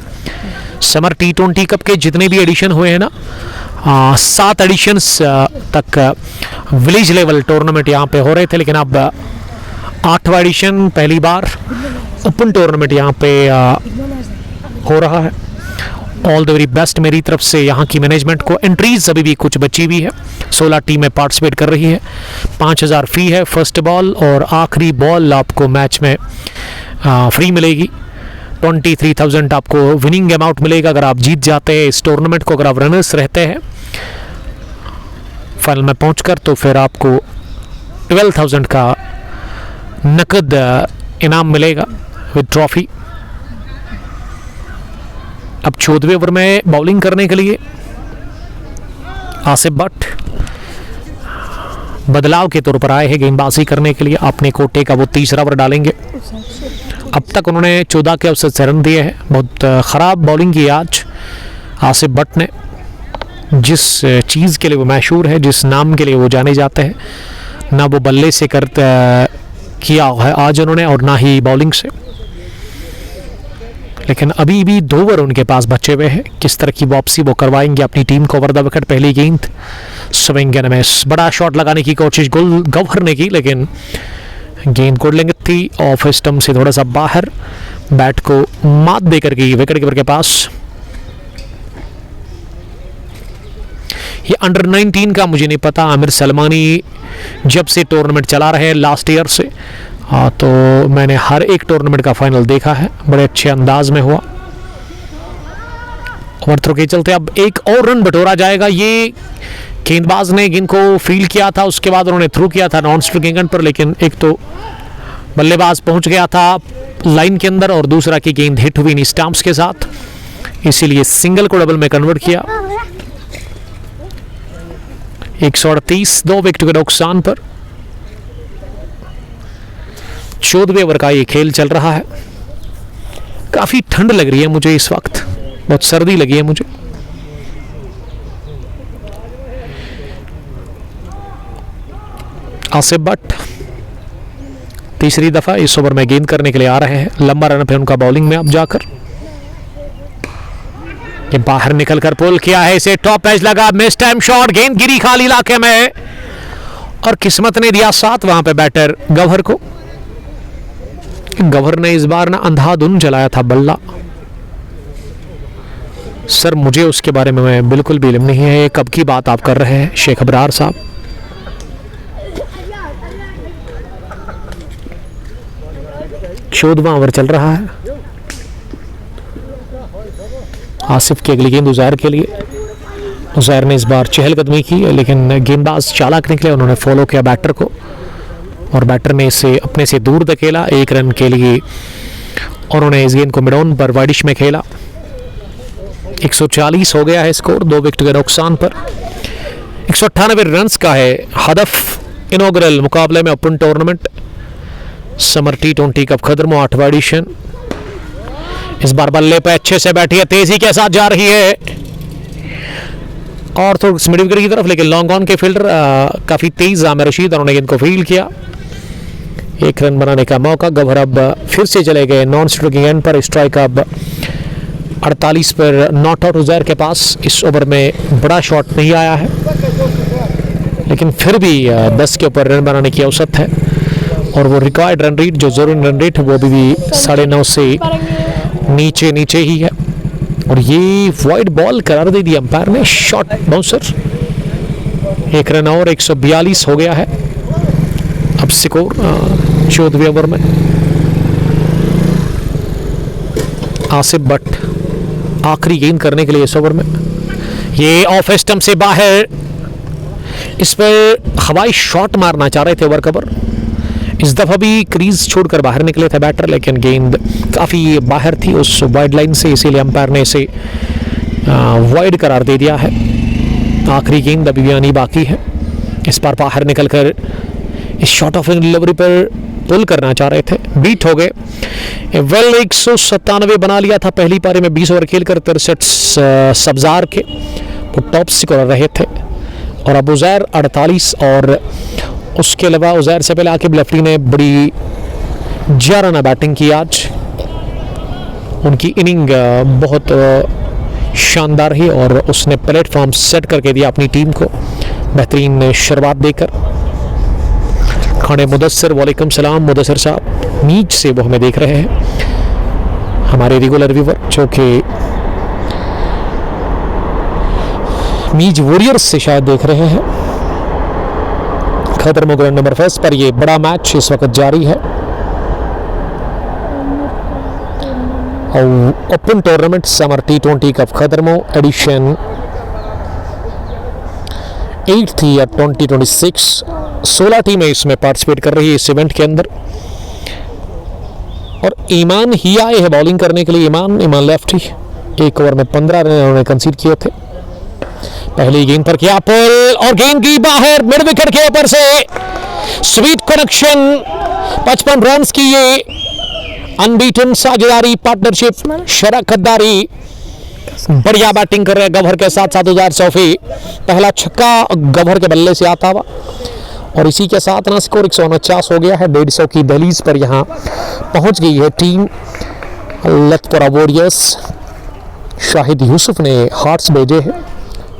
समर T20 कप के जितने भी एडिशन हुए हैं ना, 7 एडिशंस तक विलेज लेवल टूर्नामेंट यहाँ पे हो रहे थे, लेकिन अब 8वां एडिशन पहली बार ओपन टूर्नामेंट यहाँ पे हो रहा है। ऑल द वेरी बेस्ट मेरी तरफ से यहाँ की मैनेजमेंट को। एंट्रीज अभी भी कुछ बची हुई है, 16 टीमें पार्टिसिपेट कर रही है। 5000 फी है फर्स्ट बॉल, और आखिरी बॉल आपको मैच में फ्री मिलेगी। 23,000 आपको विनिंग अमाउंट मिलेगा अगर आप जीत जाते हैं इस टूर्नामेंट को। अगर आप रनर्स रहते हैं फाइनल में पहुंचकर, तो फिर आपको 12,000 का नकद इनाम मिलेगा विद ट्रॉफी। अब 14वें ओवर में बॉलिंग करने के लिए आसिफ भट्ट बदलाव के तौर पर आए हैं गेंदबाजी करने के लिए। अपने कोटे का वो तीसरा ओवर डालेंगे। अब तक उन्होंने 14 के अवसर से रन दिए हैं। बहुत ख़राब बॉलिंग की आज आसिफ भट्ट ने। जिस चीज़ के लिए वो मशहूर है, जिस नाम के लिए वो जाने जाते हैं, ना वो बल्ले से किया है आज उन्होंने और ना ही बॉलिंग से। लेकिन अभी भी 2 ओवर उनके पास बचे हुए हैं। किस तरह की वापसी वो करवाएंगे अपनी टीम को। ओवर द विकेट पहली गेंद, स्विंग एंड मिस। बड़ा शॉट लगाने की कोशिश गौहर ने की, लेकिन गेंद कोडलिंग थी ऑफ स्टंप से थोड़ा सा बाहर। बैट को मात देकर की विकेट कीपर के पास। ये अंडर 19 का मुझे नहीं पता। आमिर सलमानी जब से टूर्नामेंट चला रहे हैं लास्ट ईयर से, हाँ, तो मैंने हर एक टूर्नामेंट का फाइनल देखा है। बड़े अच्छे अंदाज में हुआ। ओवर थ्रो के चलते अब एक और रन बटोरा जाएगा। ये गेंदबाज ने गेंद को फील्ड किया था, उसके बाद उन्होंने थ्रो किया था नॉन स्ट्राइकिंग एंड पर, लेकिन एक तो बल्लेबाज पहुंच गया था लाइन के अंदर और दूसरा की गेंद हिट हुई नहीं स्टंप्स के साथ, इसीलिए सिंगल को डबल में कन्वर्ट किया। 138 2 विकेट के नुकसान पर 14वें ओवर का ये खेल चल रहा है। काफी ठंड लग रही है मुझे इस वक्त, बहुत सर्दी लगी है मुझे। आसिफ भट्ट तीसरी दफा इस ओवर में गेंद करने के लिए आ रहे हैं। लंबा रन है उनका बॉलिंग में। अब जाकर ये बाहर निकलकर पुल किया है, इसे टॉप एज लगा, मिस टाइम शॉट, गेंद गिरी खाली इलाके में और किस्मत ने दिया साथ वहां पे बैटर गौहर को। गौहर ने इस बार ना अंधाधुन चलाया था बल्ला। सर मुझे उसके बारे में बिल्कुल भी इल्म नहीं है। कब की बात आप कर रहे हैं शेख अबरार साहब? चौदहवां ओवर चल रहा है। आसिफ की अगली गेंद उजैर के लिए। उजैर ने इस बार चहलकदमी की, लेकिन गेंदबाज चालाक निकले, उन्होंने फॉलो किया बैटर को और बैटर ने इसे अपने से दूर धकेला 1 रन के लिए। और उन्होंने इस गेंद को मिड ऑन पर वाइडिश में खेला। 140 हो गया है स्कोर 2 विकेट के नुकसान पर। 198 रन्स का है हदफ इनॉग्रल मुकाबले में open tournament summer T20 cup Khadarmo 8वां एडिशन। इस बार बल्ले पे अच्छे से बैठी है, तेजी के साथ जा रही है और तो मिड विकेट की तरफ, लेकिन लॉन्ग ऑन के फील्डर काफी तेज आमिर रशीद, उन्होंने गेंद को फील्ड किया। 1 रन बनाने का मौका। गौहर अब फिर से चले गए नॉन स्ट्राइकिंग एंड पर। स्ट्राइक अब 48 पर नॉट आउट उजैर के पास। इस ओवर में बड़ा शॉट नहीं आया है, लेकिन फिर भी 10 के ऊपर रन बनाने की औसत है और वो रिक्वायर्ड रन रेट, जो जरूरी रन रेट है, वो अभी भी 9.5 से नीचे ही है। और ये वाइड बॉल करार दे दिया अंपायर ने। Shot bouncer. 1 रन और 142 हो गया है अब स्कोर 14वें ओवर में। आसिफ भट्ट आखिरी गेंद करने के लिए इस ओवर में। ये ऑफ स्टंप से बाहर, इस पर हवाई शॉट मारना चाह रहे थे ओवर कवर। इस दफा भी क्रीज छोड़कर बाहर निकले थे बैटर, लेकिन गेंद काफ़ी बाहर थी उस वाइड लाइन से, इसीलिए अंपायर ने इसे वाइड करार दे दिया है। आखिरी गेंद अभी भी आनी बाकी है। इस बार बाहर निकलकर इस शॉट ऑफ डिलीवरी पर पुल करना चाह रहे थे, बीट हो गए। वेल 197 बना लिया था पहली पारी में 20 ओवर खेलकर 63 सब्जार के वो टॉप स्कोरर रहे थे। और अब उजैर 48 और उसके अलावा उजैर से पहले आकिब लफड़ी ने बड़ी जाराना बैटिंग की आज। उनकी इनिंग बहुत शानदार रही और उसने प्लेटफॉर्म सेट करके दिया अपनी टीम को बेहतरीन शुरुआत देकर। खाने मुदस्सिर, वालेकुम सलाम मुदस्सिर साहब, नीच से वो हमें देख रहे हैं, हमारे रेगुलर व्यूवर जो कि मीज वॉरियर्स से शायद देख रहे हैं। खदरमो ग्रैंड नंबर 1 पर ये बड़ा मैच इस वक्त जारी है और open tournament summer T20 cup Khadarmo edition 8 थी या 2026। 16 टीमें इसमें पार्टिसिपेट कर रही है इस इवेंट के अंदर। और ईमान ही आए हैं बॉलिंग करने के लिए। ईमान लेफ्ट ही, 1 ओवर में 15 रन उन्होंने कंसीड किए थे। पहली गेंद पर किया पुल और गेंद की बाहर, मिड विकेट के ऊपर से स्वीट कनेक्शन। 55 रन की ये अनबीटन साझेदारी, पार्टनरशिप, शराकतदारी। बढ़िया बैटिंग कर रहे हैं गभर के साथ साथ उजैर सौफी। पहला छक्का गभर के बल्ले से आता हुआ और इसी के साथ ना स्कोर 149 हो गया है। 150 की दहलीज पर यहाँ पहुंच गई है टीम लतपुरा वॉरियर्स। शाहिद यूसुफ ने हार्ट्स भेजे हैं,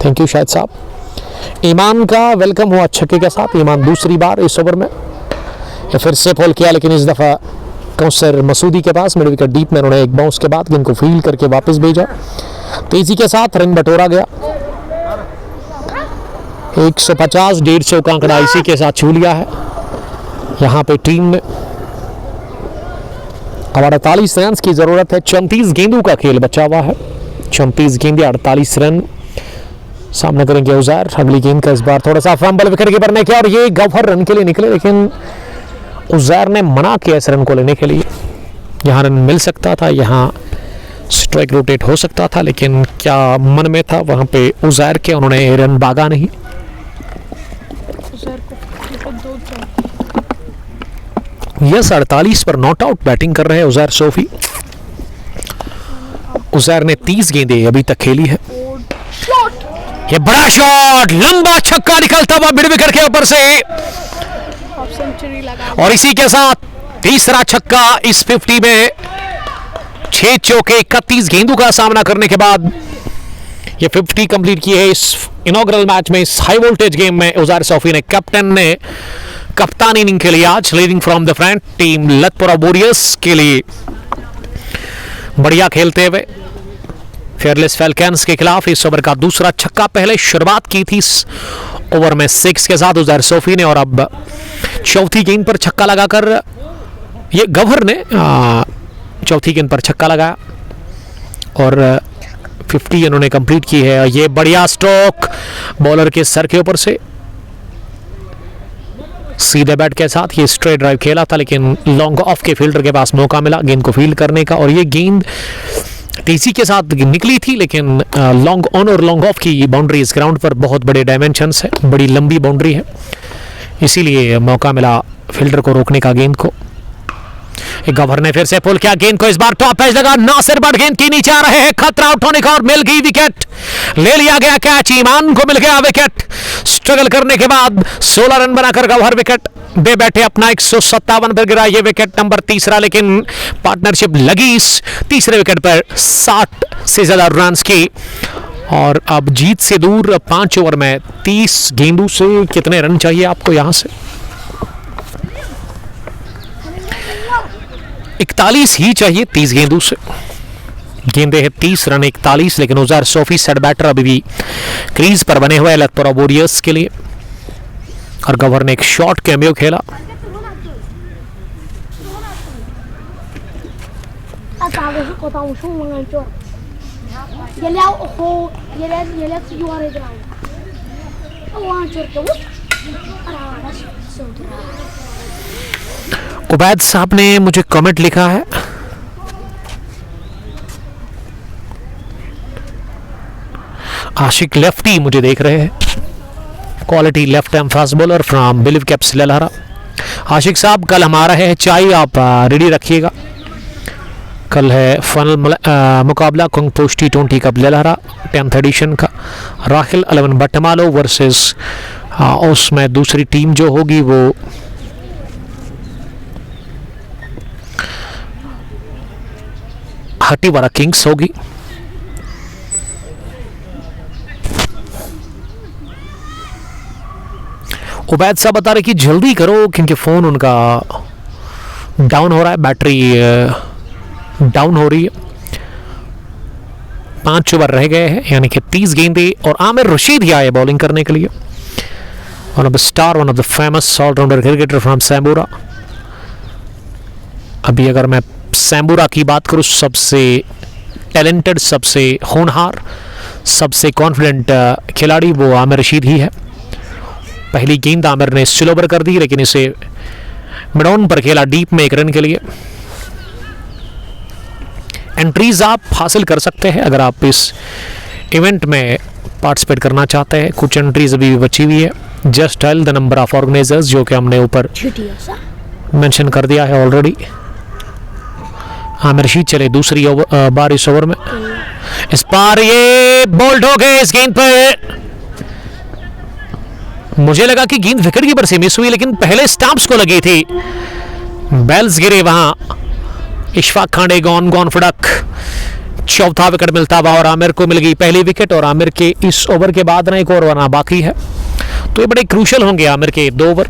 थैंक यू शाहिद साहब। ईमान का वेलकम हुआ छक्के के साथ। ईमान दूसरी बार इस ओवर में फिर से फॉल किया, लेकिन इस दफ़ा कौसर मसूदी के पास मिड विकेट डीप में उन्होंने एक बाउंस के बाद गेंद को फील्ड करके वापस भेजा। तेजी के साथ रन बटोरा गया। 150, 150 का आंकड़ा इसी के साथ छू लिया है यहाँ पे टीम ने। अब 48 रन की जरूरत है। 34 गेंदों का खेल बचा हुआ है। 34 गेंदें, 48 रन सामने करेंगे उजैर। अगली गेंद का इस बार थोड़ा सा फंबल विकेट कीपर ने किया और ये गभर रन के लिए निकले, लेकिन उजैर ने मना किया इस रन को लेने के लिए। यहाँ रन मिल सकता था, यहाँ स्ट्राइक रोटेट हो सकता था, लेकिन क्या मन में था वहाँ पे उजैर के, उन्होंने रन भागा नहीं। यस, 48 पर नॉट आउट बैटिंग कर रहे हैं उजैर सोफी। उजैर ने 30 गेंदें अभी तक खेली है। ये बड़ा शॉट, लंबा छक्का निकलता हुआ मिड विकेट के ऊपर से और इसी के साथ तीसरा छक्का इस 50 में। 6 चौके 31 गेंदों का सामना करने के बाद ये 50 कंप्लीट की है इस इनॉग्रल मैच में, इस हाई वोल्टेज गेम में। उजैर सौफी ने, कैप्टन ने कप्तानी इनिंग के लिए आज leading from the front team Latpura warriors के लिए बढ़िया खेलते हुए फेयरलेस फैल्कन्स के खिलाफ इस ओवर का दूसरा छक्का। पहले शुरुआत की थी इस ओवर में 6 के साथ उजैर सौफी ने और अब चौथी गेंद पर छक्का लगाकर ये गभर ने चौथी गेंद पर छक्का लगाया और 50 इन्होंने कंप्लीट की है। ये बढ़िया स्ट्रोक बॉलर के सर के ऊपर से सीधे बैट के साथ ये स्ट्रेट ड्राइव खेला था, लेकिन लॉन्ग ऑफ के फील्डर के पास मौका मिला गेंद को फील्ड करने का और ये गेंद तेजी के साथ निकली थी, लेकिन लॉन्ग ऑन और लॉन्ग ऑफ की बाउंड्री इस ग्राउंड पर बहुत बड़े डायमेंशंस है, बड़ी लंबी बाउंड्री है, इसीलिए मौका मिला फील्डर को रोकने का गेंद को। गभर ने फिर से पुल किया गेंद को, इस बार टॉप एज लगा, नासिर बट गेंद की नीचे आ रहे हैं, खतरा उठाने का और मिल गई विकेट, ले लिया गया कैच, ईमान को मिल गया विकेट। स्ट्रगल करने के बाद 16 रन बनाकर गभर विकेट दे बैठे अपना। 157 पर गिरा ये विकेट नंबर तीसरा, लेकिन पार्टनरशिप लगी इस तीसरे विकेट पर 60 से ज्यादा रन की और अब जीत से दूर। 5 ओवर में 30 गेंदों से कितने रन चाहिए आपको यहां से? 41 ही चाहिए 30 गेंदों से। गेंदे है 30 रन 41, लेकिन उजैर सौफी सेट बैटर अभी भी क्रीज पर बने हुए लतपुरा वॉरियर्स के लिए और गभर ने एक शॉर्ट कैमियो खेला। उबैद साहब ने मुझे कमेंट लिखा है, आशिक लेफ्टी मुझे देख रहे हैं, quality left hand fast bowler from believe caps Lalhara. Ashiq sahab कल हमारा है चाय, आप रेडी रखिएगा। कल है फाइनल मुकाबला कुंग पोश T20 cup Lalhara 10th edition का। राखिल 11 बटमालो वर्सेस उसमें दूसरी टीम जो होगी वो हटीवारा किंग्स होगी। उबैद साहब बता रहे कि जल्दी करो क्योंकि फ़ोन उनका डाउन हो रहा है, बैटरी डाउन हो रही है। 5 ओवर रह गए हैं, यानी कि 30 गेंदे और आमिर रशीद ही आए बॉलिंग करने के लिए। One of the star, one of the famous allrounder cricketer from Samboora. अभी अगर मैं सैम्बूरा की बात करूँ, सबसे टैलेंटेड, सबसे होनहार, सबसे कॉन्फिडेंट खिलाड़ी वो आमिर रशीद ही है। पहली गेंद आमिर ने स्लो ओवर कर दी, लेकिन इसे मिड ऑन पर खेला डीप में 1 रन के लिए। एंट्रीज आप हासिल कर सकते हैं अगर आप इस इवेंट में पार्टिसिपेट करना चाहते हैं। कुछ एंट्रीज अभी भी बची हुई है। Just tell the number of organisers, जो कि हमने ऊपर मेंशन कर दिया है ऑलरेडी। आमिर रशीद चले दूसरी बार इस ओवर में। इस बार ये बोल्ड हो गए इस गेंद पर। मुझे लगा कि गेंद विकेट कीपर से मिस हुई, लेकिन पहले स्टंप्स को लगी थी। बेल्स गिरे वहां। इशफाक खांडे गॉन फड़क। चौथा विकेट मिलता हुआ और आमिर को मिल गई पहली विकेट। और आमिर के इस ओवर के बाद ना एक और रन बाकी है, तो ये बड़े क्रूशल होंगे आमिर के 2 ओवर।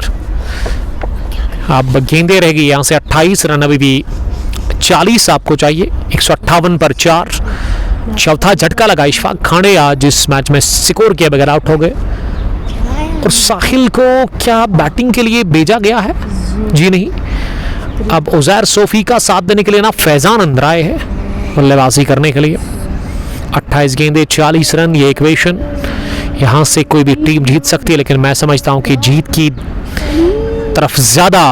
अब गेंदें रहेगी यहाँ से 28 रन, अभी भी 40 आपको चाहिए। 158 पर 4। चौथा झटका लगा इशफाक खांडे आज इस मैच में स्कोर किए बगैर आउट हो गए। और साहिल को क्या बैटिंग के लिए भेजा गया है? जी नहीं। अब उजैर सोफी का साथ देने के लिए ना फैजान अंदर आए हैं बल्लेबाजी करने के लिए। 28 गेंदे 40 रन, ये इक्वेशन यहाँ से कोई भी टीम जीत सकती है, लेकिन मैं समझता हूँ कि जीत की तरफ ज़्यादा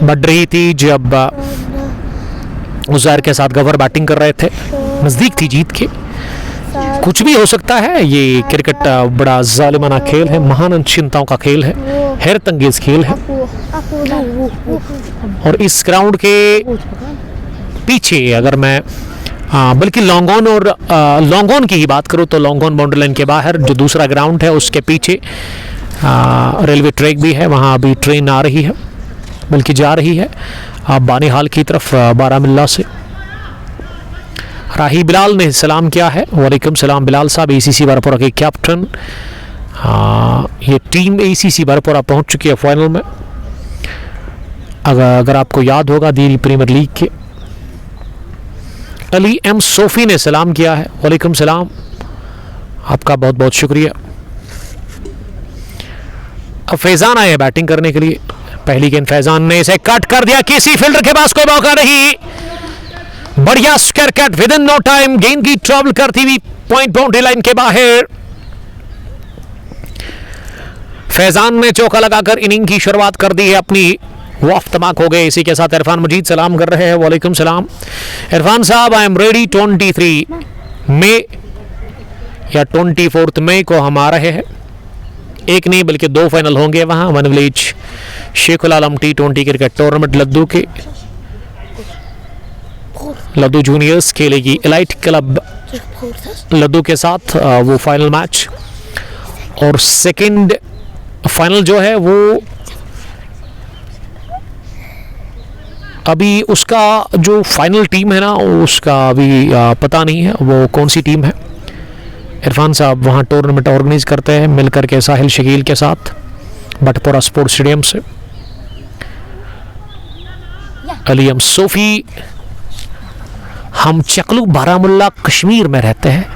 बढ़ रही थी जब उजैर के साथ गवर बैटिंग कर रहे थे। नज़दीक थी जीत के। कुछ भी हो सकता है। ये क्रिकेट बड़ा जालिमाना खेल है, महान चिंताओं का खेल है, हैरत अंगेज खेल है। और इस ग्राउंड के पीछे अगर मैं बल्कि लॉन्गॉन और लॉन्गॉन की ही बात करूँ तो लॉन्गॉन बाउंड्री लाइन के बाहर जो दूसरा ग्राउंड है उसके पीछे रेलवे ट्रैक भी है। वहाँ अभी ट्रेन आ रही है, बल्कि जा रही है बानीहाल की तरफ बारामुल्ला से। राही बिलाल ने सलाम किया है। वालेकुम सलाम बिलाल साहब, ACC बारापुरा के कैप्टन। ये टीम ACC बारापुरा पहुंच चुकी है फाइनल में। अगर आपको याद होगा दिल्ली प्रीमियर लीग के। अली एम सोफी ने सलाम किया है। वालेकुम सलाम, आपका बहुत बहुत शुक्रिया। अब फैजान आए बैटिंग करने के लिए। पहली गेंद फैजान ने इसे कट कर दिया, किसी फील्डर के पास कोई मौका नहीं। बढ़िया square cut within no time. गेंद की ट्रैवल करती हुई पॉइंट बाउंड्री लाइन के बाहर। फैजान ने चौका लगाकर इनिंग की शुरुआत कर दी है अपनी। वॉफ तमाक हो गए। इसी के साथ इरफान मजीद सलाम कर रहे हैं। वालेकुम सलाम इरफान साहब, आई एम रेडी। 23 मई या 24 मई को हम आ रहे हैं। एक नहीं बल्कि 2 फाइनल होंगे वहां। वन विलेज शेखुल आलम T20 क्रिकेट टूर्नामेंट लद्दू के। लद्दू जूनियर्स खेलेगी एलाइट क्लब लद्दू के साथ वो फाइनल मैच। और सेकंड फाइनल जो है वो अभी उसका जो फाइनल टीम है ना उसका अभी पता नहीं है वो कौन सी टीम है। इरफान साहब वहाँ टूर्नामेंट ऑर्गेनाइज करते हैं मिलकर के साहिल शकील के साथ बटपुरा स्पोर्ट्स स्टेडियम से। अलीम सोफी, हम चकलू बारामुल्ला कश्मीर में रहते हैं।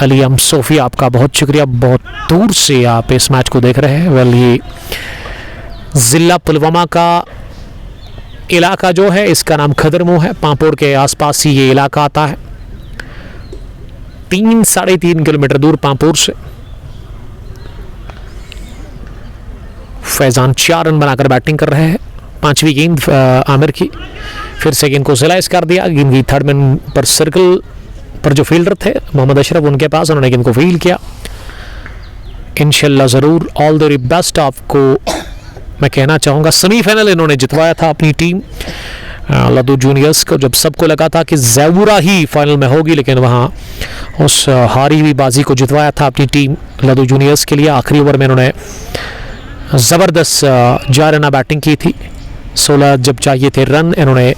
अलीम सोफी, आपका बहुत शुक्रिया, बहुत दूर से आप इस मैच को देख रहे हैं। वेल, ये ज़िला पुलवामा का इलाका जो है इसका नाम खदरमो है। पांपोर के आसपास ही ये इलाका आता है। 3-3.5 किलोमीटर दूर पांपोर से। फैजान 4 रन बनाकर बैटिंग कर रहे हैं। 5वीं गेंद आमिर की। फिर से गेंद को स्लाइस कर दिया। गेंद की थर्ड मैन पर सर्कल पर जो फील्डर थे मोहम्मद अशरफ उनके पास, उन्होंने गेंद को फील्ड किया। इंशाल्लाह ज़रूर ऑल द बेस्ट आपको मैं कहना चाहूँगा। सेमीफाइनल इन्होंने जितवाया था अपनी टीम लद्दू जूनियर्स को, जब सबको लगा था कि ज़ैवुरा ही फाइनल में होगी, लेकिन वहाँ उस हारी हुई बाजी को जितवाया था अपनी टीम लद्दू जूनियर्स के लिए। आखिरी ओवर में इन्होंने ज़बरदस्त जारना बैटिंग की थी। 16 जब चाहिए थे रन, इन्होंने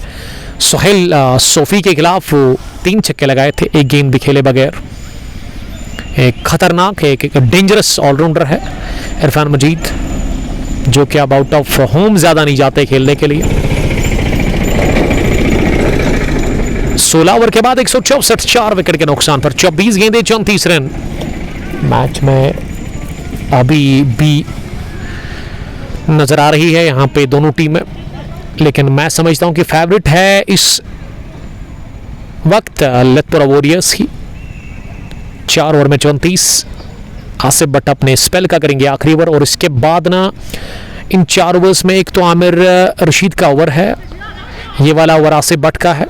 सोहेल सोफी के खिलाफ 3 छक्के लगाए थे, एक गेंद भी खेले बगैर। एक खतरनाक एक डेंजरस ऑलराउंडर है इरफान मजीद, जो कि अब आउट ऑफ होम ज़्यादा नहीं जाते खेलने के लिए। 16 ओवर के बाद 164, 4 विकेट के नुकसान पर 24 गेंदें 34 रन। मैच में अभी भी नजर आ रही है यहाँ पे दोनों टीमें, लेकिन मैं समझता हूँ कि फेवरेट है इस वक्त लतपुरा वॉरियर्स ही। 4 ओवर में 34। आसिफ भट्ट अपने स्पेल का करेंगे आखिरी ओवर, और इसके बाद ना इन 4 ओवर्स में एक तो आमिर रशीद का ओवर है, ये वाला ओवर आसिफ भट्ट का है।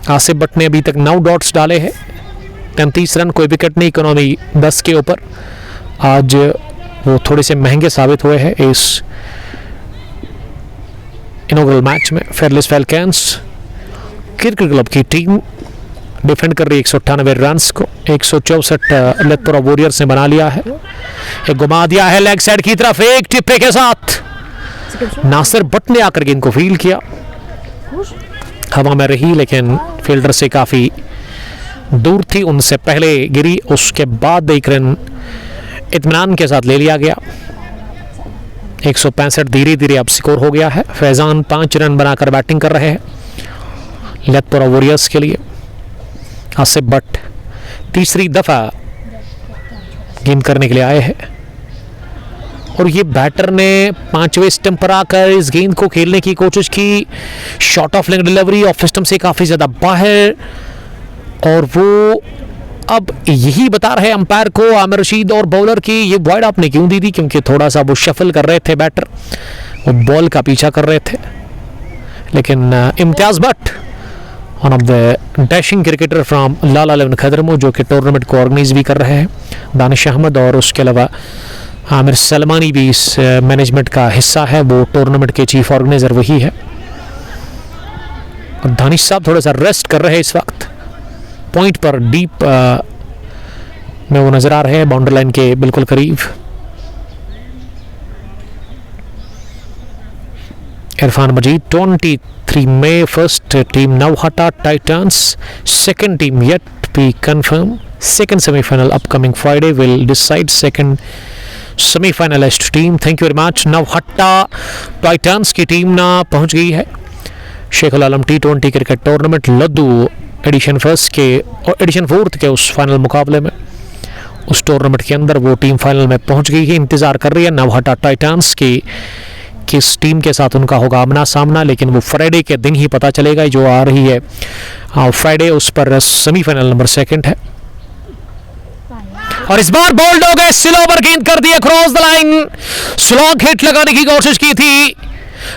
आसिफ भट्ट ने अभी तक 9 डॉट्स डाले हैं, 33 रन, कोई विकेट नहीं, इकोनॉमी 10 के ऊपर। आज वो थोड़े से महंगे साबित हुए हैं इस इनॉग्रल मैच में। फेयरलेस फैल्कन्स क्रिकेट क्लब की टीम डिफेंड कर रही है 198 रन्स को। 164 लतपुरा वॉरियर्स ने बना लिया है। एक घुमा दिया है लेग साइड की तरफ, एक टिप्पे के साथ नासिर भट्ट ने आकर गेंद को फील्ड किया। हवा में रही लेकिन फील्डर से काफी दूर थी, उनसे पहले गिरी। उसके बाद एक रन इत्मीनान के साथ ले लिया गया। 165 धीरे धीरे अब स्कोर हो गया है। फैजान 5 रन बनाकर बैटिंग कर रहे हैं लतपुरा वॉरियर्स के लिए। आसिफ भट्ट तीसरी दफा गेंद करने के लिए आए हैं और ये बैटर ने 5वें स्टंप पर आकर इस गेंद को खेलने की कोशिश की। Short of leg delivery off stump से काफी ज्यादा बाहर, और वो अब यही बता रहे अंपायर को आमिर रशीद और बॉलर की ये वाइड आपने क्यों दी थी, क्योंकि थोड़ा सा वो शफल कर रहे थे बैटर, वो बॉल का पीछा कर रहे थे। लेकिन Imtiyaz Bhat, one of the dashing cricketer from Lala 11 Khadarmo, जो कि टूर्नामेंट को ऑर्गेनाइज भी कर रहे हैं, दानिश अहमद और उसके अलावा आमिर सलमानी भी इस मैनेजमेंट का हिस्सा है, वो टूर्नामेंट के चीफ ऑर्गेनाइजर वही है। और दानिश साहब थोड़ा सा रेस्ट कर रहे हैं इस वक्त, पॉइंट पर डीप में वो नजर आ रहे हैं, बाउंड्री लाइन के बिल्कुल करीब। इरफान मजीद 23 मई, first team Nowhatta titans, second team yet be confirmed, second semi-final upcoming Friday will decide second semi-finalist team. Thank you very much. Nauhatta Titans की टीम ना पहुंच गई है शेखुल आलम T20 क्रिकेट टूर्नामेंट लद्दू एडिशन 4 के उस फाइनल मुकाबले में। उस टूर्नामेंट के अंदर वो टीम फाइनल में पहुंच गई है, इंतजार कर रही है नवहट्टा टाइटंस की किस टीम के साथ उनका होगा आमना सामना, लेकिन वो फ्राइडे के दिन ही पता चलेगा। जो आ रही है फ्राइडे, उस पर सेमीफाइनल नंबर 2 है। और इस बार बोल्ड हो गए, स्लो ओवर गेंद कर दिया cross the line, slog hit लगाने की कोशिश की थी,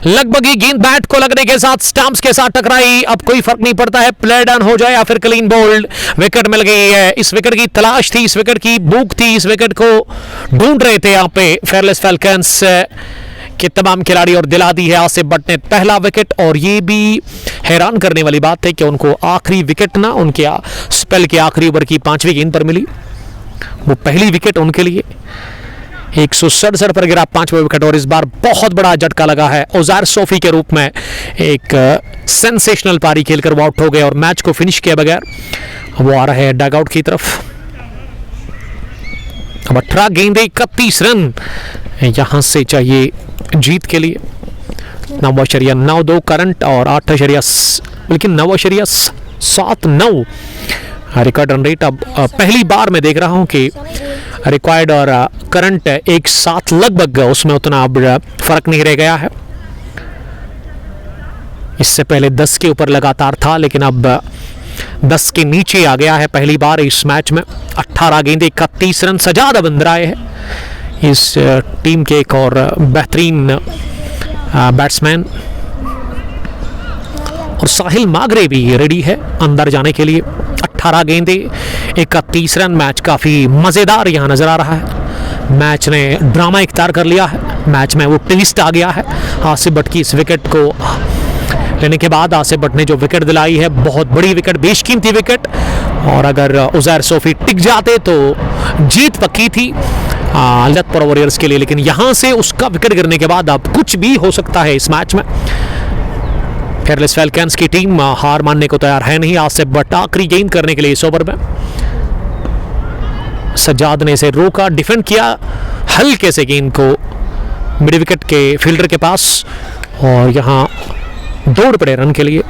लगभग ही गेंद बैट को लगने के साथ स्टंप्स के साथ टकराई। अब कोई फर्क नहीं पड़ता है, प्ले डन हो जाए या फिर क्लीन बोल्ड, विकेट मिल गई है। इस विकेट की तलाश थी, इस विकेट की भूख थी, इस विकेट को ढूंढ रहे थे यहाँ पे फेयरलेस फैल्कन्स के तमाम खिलाड़ी, और दिला दी है आसिफ भट्ट ने पहला विकेट। और ये भी हैरान करने वाली बात है कि उनको आखिरी विकेट ना उनके स्पेल के आखिरी ओवर की 5वीं गेंद पर मिली, वो पहली विकेट उनके लिए। 167 पर गिरा 5वां विकेट, और इस बार बहुत बड़ा झटका लगा है। उजैर सोफी के रूप में एक सेंसेशनल पारी खेलकर वो आउट हो गए और मैच को फिनिश किए बगैर वो आ रहे हैं डगआउट की तरफ। अब 18 गेंदें 31 रन यहां से चाहिए जीत के लिए। 9.92 करंट और 9.79 रिकॉर्ड रन रेट। अब पहली बार मैं देख रहा हूं कि रिक्वायर्ड और करंट एक साथ लगभग, उसमें उतना अब फर्क नहीं रह गया है। इससे पहले 10 के ऊपर लगातार था, लेकिन अब 10 के नीचे आ गया है पहली बार इस मैच में। 18 गेंदें 31 रन। सजाद बंदरा है इस टीम के एक और बेहतरीन बैट्समैन, और साहिल मागरे भी रेडी है अंदर जाने के लिए। 18 गेंदें 31 रन। मैच काफ़ी मज़ेदार यहाँ नज़र आ रहा है। मैच ने ड्रामा इख्तियार कर लिया है, मैच में वो ट्विस्ट आ गया है। आसिफ भट्ट की इस विकेट को लेने के बाद आसिफ भट्ट ने जो विकेट दिलाई है, बहुत बड़ी विकेट, बेशकीमती विकेट, और अगर उजैर सोफी टिक जाते तो जीत पक्की थी लतपुरा वॉरियर्स के लिए। लेकिन यहाँ से उसका विकेट गिरने के बाद अब कुछ भी हो सकता है इस मैच में। फेयरलेस फैल्कन्स की टीम हार मानने को तैयार है नहीं। आसिफ भट्ट आखिरी गेंद करने के लिए इस ओवर में, सज्जाद ने इसे रोका, डिफेंड किया हल्के से गेंद को मिड विकेट के फील्डर के पास, और यहाँ दौड़ पड़े रन के लिए।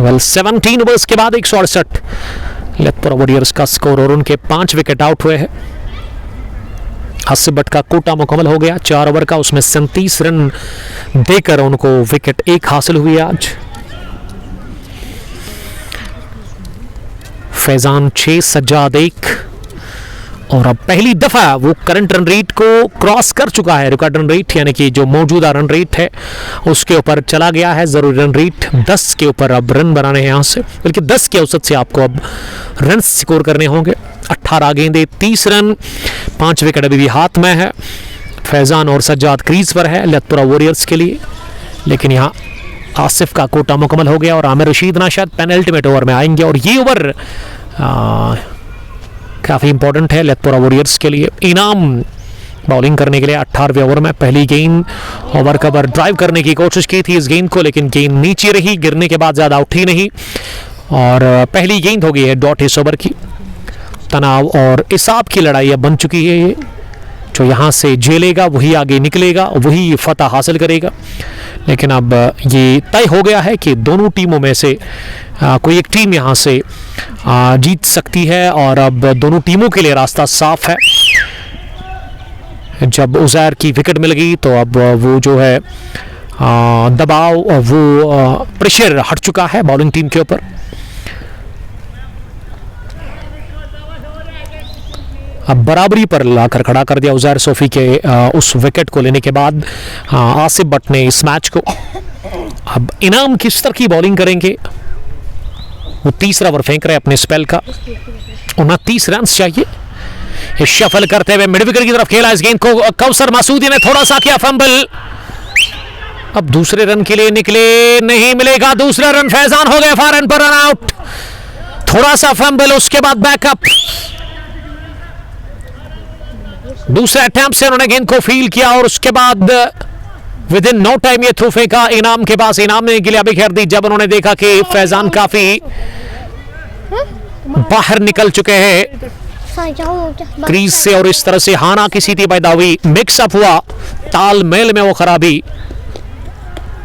17 ओवर्स के बाद 168 लतपुरा वॉरियर्स का स्कोर, और उनके 5 विकेट आउट हुए हैं। आसिफ भट्ट का कोटा मुकम्मल हो गया 4 ओवर का, उसमें 37 रन देकर उनको विकेट 1 हासिल हुई आज। फैजान 6, सज्जाद 1, और अब पहली दफ़ा वो करंट रन रेट को क्रॉस कर चुका है। रिकॉर्ड रन रेट यानी कि जो मौजूदा रन रेट है उसके ऊपर चला गया है। ज़रूरी रन रेट 10 के ऊपर अब रन बनाने हैं यहाँ से, बल्कि 10 के औसत से आपको अब रन स्कोर करने होंगे। 18 गेंदे 30 रन, 5 विकेट अभी भी हाथ में है। फैज़ान और सज्जाद क्रीज पर है लतपुरा वॉरियर्स के लिए, लेकिन यहाँ आसिफ का कोटा मुकम्मल हो गया और आमिर रशीद ना शायद पेनल्टीमेट ओवर में आएंगे और ये ओवर काफ़ी इंपॉर्टेंट है लतपुरा वॉरियर्स के लिए। इनाम बॉलिंग करने के लिए 18वें ओवर में पहली गेंद ओवर कवर ड्राइव करने की कोशिश की थी इस गेंद को, लेकिन गेंद नीचे रही, गिरने के बाद ज़्यादा उठी नहीं और पहली गेंद हो गई है डॉट इस ओवर की। तनाव और इसाब की लड़ाई अब बन चुकी है ये, जो यहाँ से झेलेगा वही आगे निकलेगा, वही फतह हासिल करेगा। लेकिन अब ये तय हो गया है कि दोनों टीमों में से कोई एक टीम यहाँ से जीत सकती है और अब दोनों टीमों के लिए रास्ता साफ है। जब उज़ैर की विकेट मिल गई तो अब वो जो है दबाव, वो प्रेशर हट चुका है बॉलिंग टीम के ऊपर। अब बराबरी पर लाकर खड़ा कर दिया उज़ैर सोफी के उस विकेट को लेने के बाद आसिफ भट्ट ने इस मैच को। अब इनाम किस तरह की बॉलिंग करेंगे, वो तीसरा ओवर फेंक रहे अपने स्पेल का, 29 रन चाहिए। शफल करते हुए मिड विकेट की तरफ खेला इस गेंद को, कौसर मासूदी ने थोड़ा सा किया फंबल, अब दूसरे रन के लिए निकले, नहीं मिलेगा दूसरा रन। फैजान हो गए फॉरन पर रन आउट, थोड़ा सा फंबल, उसके बाद बैकअप। दूसरे अटेम्प्ट से उन्होंने गेंद को फील किया और उसके बाद विद इन नो टाइम ये थ्रू फेंका इनाम के पास। इनाम ने गिला भी खेर दी जब उन्होंने देखा कि फैजान काफी बाहर निकल चुके हैं क्रीज से और इस तरह से हाना की स्थिति पैदा हुई, मिक्सअप हुआ, तालमेल में वो खराबी,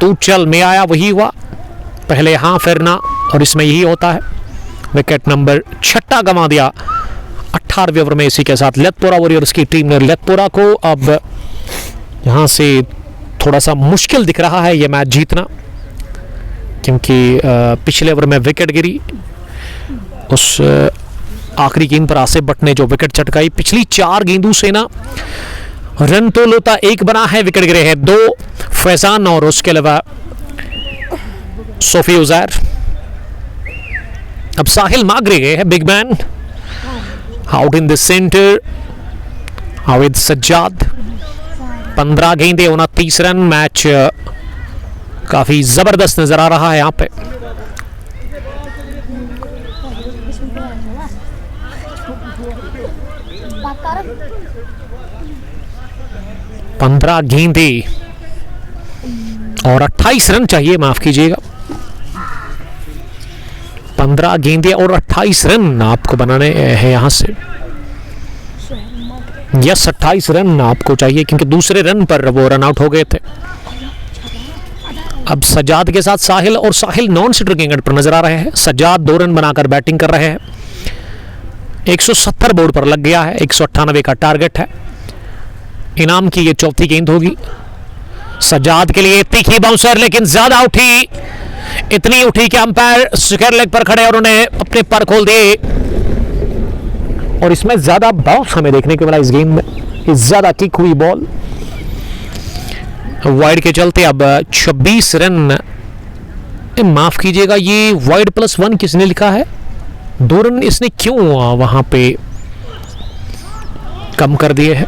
तू चल में आया वही हुआ, पहले हाँ फिर ना, और इसमें यही होता है। विकेट नंबर 6 गंवा दिया 18वें ओवर में। इसी के साथ लतपुरा वॉरियर्स की टीम ने लतपुरा को अब यहाँ से थोड़ा सा मुश्किल दिख रहा है ये मैच जीतना, क्योंकि पिछले ओवर में विकेट गिरी, उस आखिरी गेंद पर आसिफ भट्ट ने जो विकेट चटकाई। पिछली 4 गेंदों से ना रन तो लोता 1 बना है, विकेट गिरे हैं 2, फैजान और उसके अलावा सोफी उज़ैर। अब साहिल मागरे गए हैं, big man out in the centre, Havid Sajjad. 15 गेंदे 29 रन, मैच काफी जबरदस्त नजर आ रहा है यहाँ पे। पंद्रह गेंदे और 28 रन चाहिए, माफ कीजिएगा, 15 गेंदे और 28 रन आपको बनाने हैं यहाँ से। यस 28 रन आपको चाहिए, क्योंकि दूसरे रन पर वो रन आउट हो गए थे। अब सज्जाद के साथ साहिल, और साहिल नॉन स्ट्राइकिंग एंड पर नजर आ रहे हैं। सज्जाद 2 रन बनाकर बैटिंग कर रहे हैं, 170 बोर्ड पर लग गया है, 198 का टारगेट है। इनाम की ये 4थी गेंद होगी सज्जाद के लिए, तीखी बाउंसर लेकिन ज्यादा उठी, इतनी उठी कि अंपायर स्क्वायर लेग पर खड़े और उन्हें अपने पर खोल दिए, और इसमें ज्यादा बाउंस हमें देखने को मिला इस गेंद में, ज्यादा किक हुई बॉल वाइड के चलते। अब 26 रन, माफ कीजिएगा, ये वाइड +1 किसने लिखा है? 2 रन इसने क्यों वहां पे कम कर दिए हैं?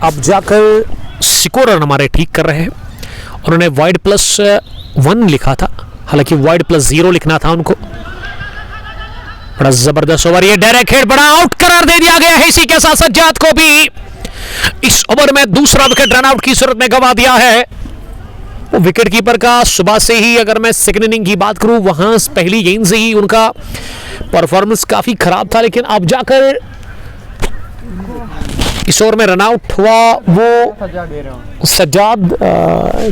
अब जाकर स्कोर रन हमारे ठीक कर रहे हैं। उन्होंने वाइड +1 लिखा था, हालांकि वाइड +0 लिखना था उनको। बड़ा जबरदस्त ओवर, ये डायरेक्ट हिट, बड़ा आउट करार दे दिया गया है। इसी के साथ सज्जाद को भी इस ओवर में दूसरा विकेट रन आउट की सूरत में गंवा दिया है। वो विकेट कीपर का सुबह से ही, अगर मैं सेकंड इनिंग की बात करूं, वहां पहली गेंद से ही उनका परफॉर्मेंस काफी खराब था, लेकिन अब जाकर इस ओवर में रन आउट हुआ वो सज्जाद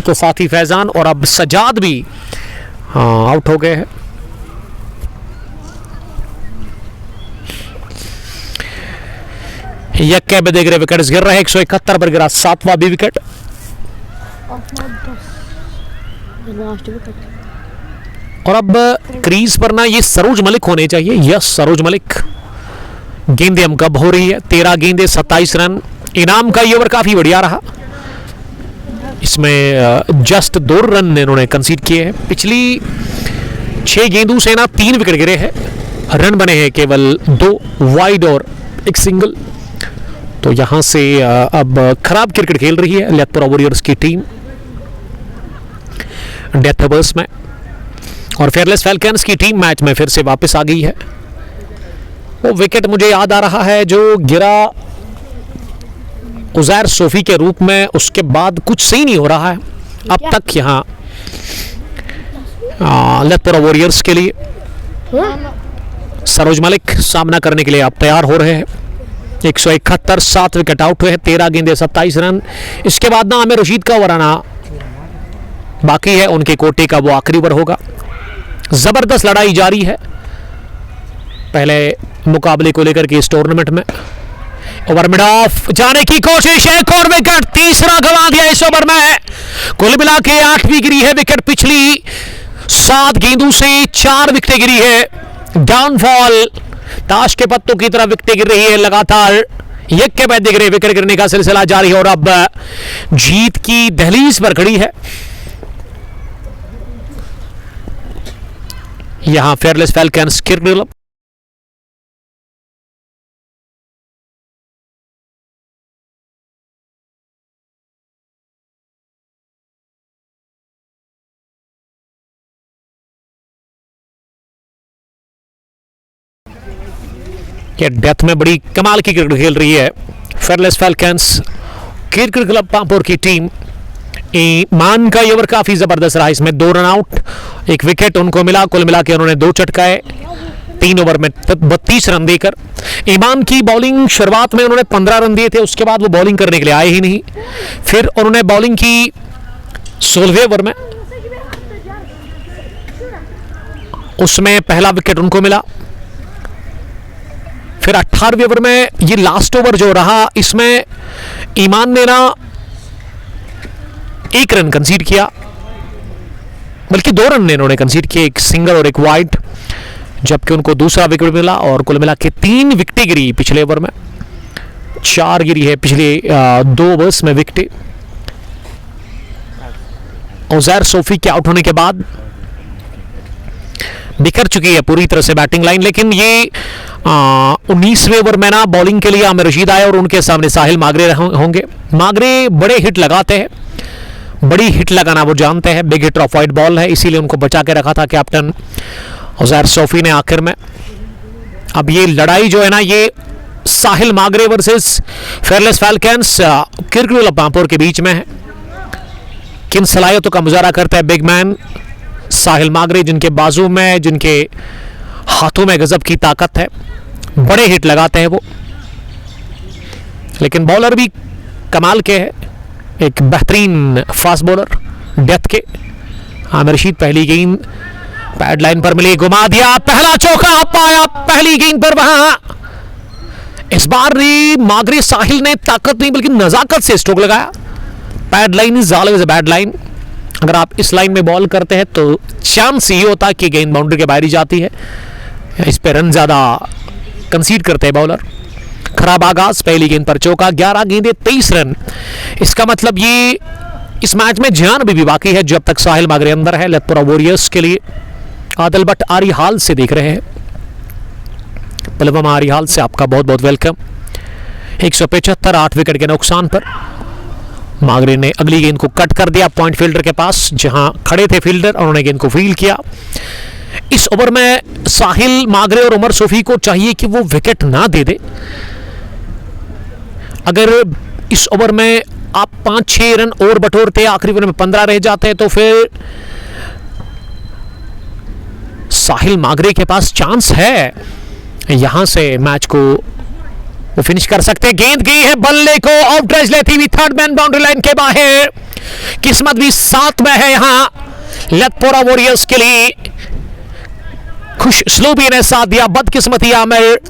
के साथ ही फैजान, और अब सज्जाद भी आउट हो गए हैं। यक्के बेदेगरे विकेट गिर रहे हैं, 171 पर गिरा 7वां भी विकेट। Last wicket. और अब क्रीज पर ना ये सरोज मलिक होने चाहिए। यस, सरोज मलिक। गेंदें हम कब हो रही है, 13 गेंदें 27 रन। इनाम का ये ओवर काफी बढ़िया रहा, इसमें जस्ट 2 रन इन्होंने कंसीड किए हैं। पिछली 6 गेंदों से ना 3 विकेट गिरे हैं, रन बने हैं केवल 2 वाइड और 1 सिंगल। तो यहां से अब खराब क्रिकेट खेल रही है लेथपुरा वॉरियर्स की टीम डेथ ओवर्स में, और फेयरलेस फैल्कन्स की टीम मैच में फिर से वापस आ गई है। वो विकेट मुझे याद आ रहा है जो गिरा उजैर सोफी के रूप में, उसके बाद कुछ सही नहीं हो रहा है अब तक यहाँ लेथपुरा वॉरियर्स के लिए। सरोज मलिक सामना करने के लिए आप तैयार हो रहे हैं। 171, 7 विकेट आउट हुए हैं, 13 गेंदे 27 रन। इसके बाद ना आमिर रशीद का ओवर आना बाकी है, उनके कोटे का वो आखिरी ओवर होगा। जबरदस्त लड़ाई जारी है पहले मुकाबले को लेकर के इस टूर्नामेंट में। ओवर मिड ऑफ जाने की कोशिश है, एक और विकेट, तीसरा गंवा दिया इस ओवर में। कुल मिला के 8वीं गिरी है विकेट, पिछली 7 गेंदों से 4 विकेटें गिरी है। डाउनफॉल, ताश के पत्तों की तरह विकेटें गिर रही है लगातार। यक्के बैद दिख रहे विकेट गिरने का सिलसिला जारी है और अब जीत की दहलीज पर खड़ी है यहां fearless falcons cricket club. Death में बड़ी कमाल की क्रिकेट खेल रही है fearless falcons cricket club Pampore की टीम। ईमान का ये ओवर काफी जबरदस्त रहा, इसमें 2 रन आउट, 1 विकेट उनको मिला। कुल मिला के उन्होंने 2 चटकाए 3 ओवर में 32 रन देकर। ईमान की बॉलिंग शुरुआत में उन्होंने 15 रन दिए थे, उसके बाद वो बॉलिंग करने के लिए आए ही नहीं। फिर उन्होंने बॉलिंग की 16वें ओवर में, उसमें पहला विकेट उनको मिला। फिर 18वें ओवर में ये लास्ट ओवर जो रहा, इसमें ईमान ने ना 1 रन कंसीड किया, बल्कि 2 रन इन्होंने कंसीड किए, 1 सिंगल और 1 वाइड, जबकि उनको दूसरा विकेट मिला। और कुल मिला के 3 विकेटें गिरी पिछले ओवर में, 4 गिरी है पिछले 2 ओवर्स में विकेटें। उजैर सोफी के आउट होने के बाद बिखर चुकी है पूरी तरह से बैटिंग लाइन, लेकिन ये 19वें ओवर में ना बॉलिंग के लिए आमिर रशीद आए और उनके सामने साहिल मागरे होंगे। मागरे बड़े हिट लगाते हैं, बड़ी हिट लगाना वो जानते हैं, big hit of wide ball है, इसीलिए उनको बचा के रखा था कैप्टन उजैर सोफी ने आखिर में। अब ये लड़ाई जो है ना, ये Sahil Magray versus fearless falcons cricket club Pampore के बीच में है। किन सलाहियतों का मुजाहरा करता है बिग मैन साहिल मागरे, जिनके बाजू में, जिनके हाथों में गजब की ताकत है, बड़े हिट लगाते हैं वो। लेकिन बॉलर भी कमाल के है, एक बेहतरीन फास्ट बॉलर डेथ के। आमिर रशीद पहली गेंद पैड लाइन पर मिली, घुमा दिया, पहला चौका पाया पहली गेंद पर। वहां इस बार मागरे साहिल ने ताकत नहीं बल्कि नजाकत से स्ट्रोक लगाया। Pad line is always a bad line, अगर आप इस लाइन में बॉल करते हैं तो चांस ये होता है कि गेंद बाउंड्री के बाहर ही जाती है, इस पे रन ज्यादा कंसीड करते हैं बॉलर। खराब आगाज, पहली गेंद पर चौका, 11 गेंदें 23 रन। इसका मतलब ये इस मैच में जान भी बाकी है जब तक साहिल मागरे अंदर है। लेथपुरा वॉरियर्स के लिए आदिल भट्ट आरी हाल से देख रहे हैं, पुलवामा आरी हाल से आपका बहुत बहुत वेलकम। 175, 8 विकेट के नुकसान पर मागरे ने अगली गेंद को कट कर दिया पॉइंट फील्डर के पास, जहां खड़े थे फील्डर, उन्होंने गेंद को फील्ड किया। इस ओवर में साहिल मागरे और उमर सोफी को चाहिए कि वो विकेट ना दे दे। अगर इस ओवर में आप 5-6 रन और बटोरते, आखिरी ओवर में 15 रह जाते, तो फिर साहिल मागरे के पास चांस है यहां से मैच को वो फिनिश कर सकते हैं। गेंद गई है बल्ले को, आउट रेज लेती हुई थर्ड मैन बाउंड्री लाइन के बाहर। किस्मत भी साथ में है यहां लेथपुरा वॉरियर्स के लिए। खुश स्लूबी ने साथ दिया, बदकिस्मती आमिर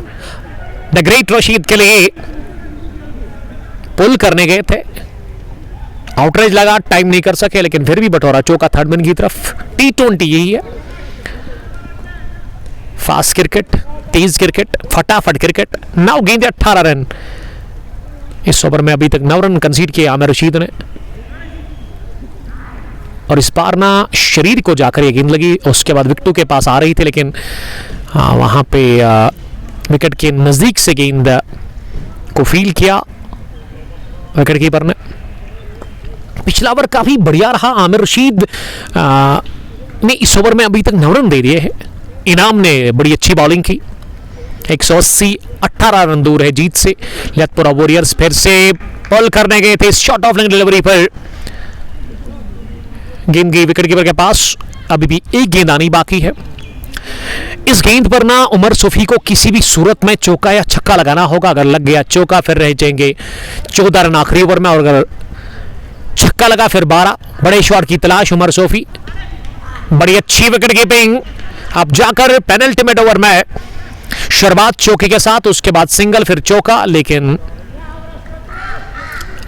द ग्रेट रशीद के लिए। पुल करने गए थे, आउटरेज लगा, टाइम नहीं कर सके, लेकिन फिर भी बटोरा चौका थर्ड मैन की तरफ। T20 यही है, फास्ट क्रिकेट, तेज क्रिकेट, फटाफट क्रिकेट। 9 गेंदे 18 रन। इस ओवर में अभी तक 9 रन कंसीड किए आमिर रशीद ने, और इस बार ना शरीर को जाकर ये गेंद लगी, उसके बाद विकेटों के पास आ रही थी, लेकिन वहां पे विकेट के नजदीक से गेंद को फील किया विकेट कीपर ने। पिछला ओवर काफी बढ़िया रहा, आमिर रशीद ने इस ओवर में अभी तक 9 रन दे दिए हैं। इनाम ने बड़ी अच्छी बॉलिंग की, 180, 18 रन दूर है जीत से। लेथपुरा वॉरियर्स फिर से बॉल करने गए थे, शॉट ऑफ लेग डिलीवरी पर गेंद गई विकेट कीपर के पास। अभी भी एक गेंद आनी बाकी है। इस गेंद पर ना उमर सूफी को किसी भी सूरत में चौका या छक्का लगाना होगा। अगर लग गया चौका फिर रह जाएंगे 14 रन आखिरी ओवर में, और अगर छक्का लगा फिर 12। बड़े शॉट की तलाश उमर सूफी, बड़ी अच्छी विकेट कीपिंग। अब जाकर पेनल्टी ओवर में शुरुआत चौके के साथ, उसके बाद सिंगल फिर चौका, लेकिन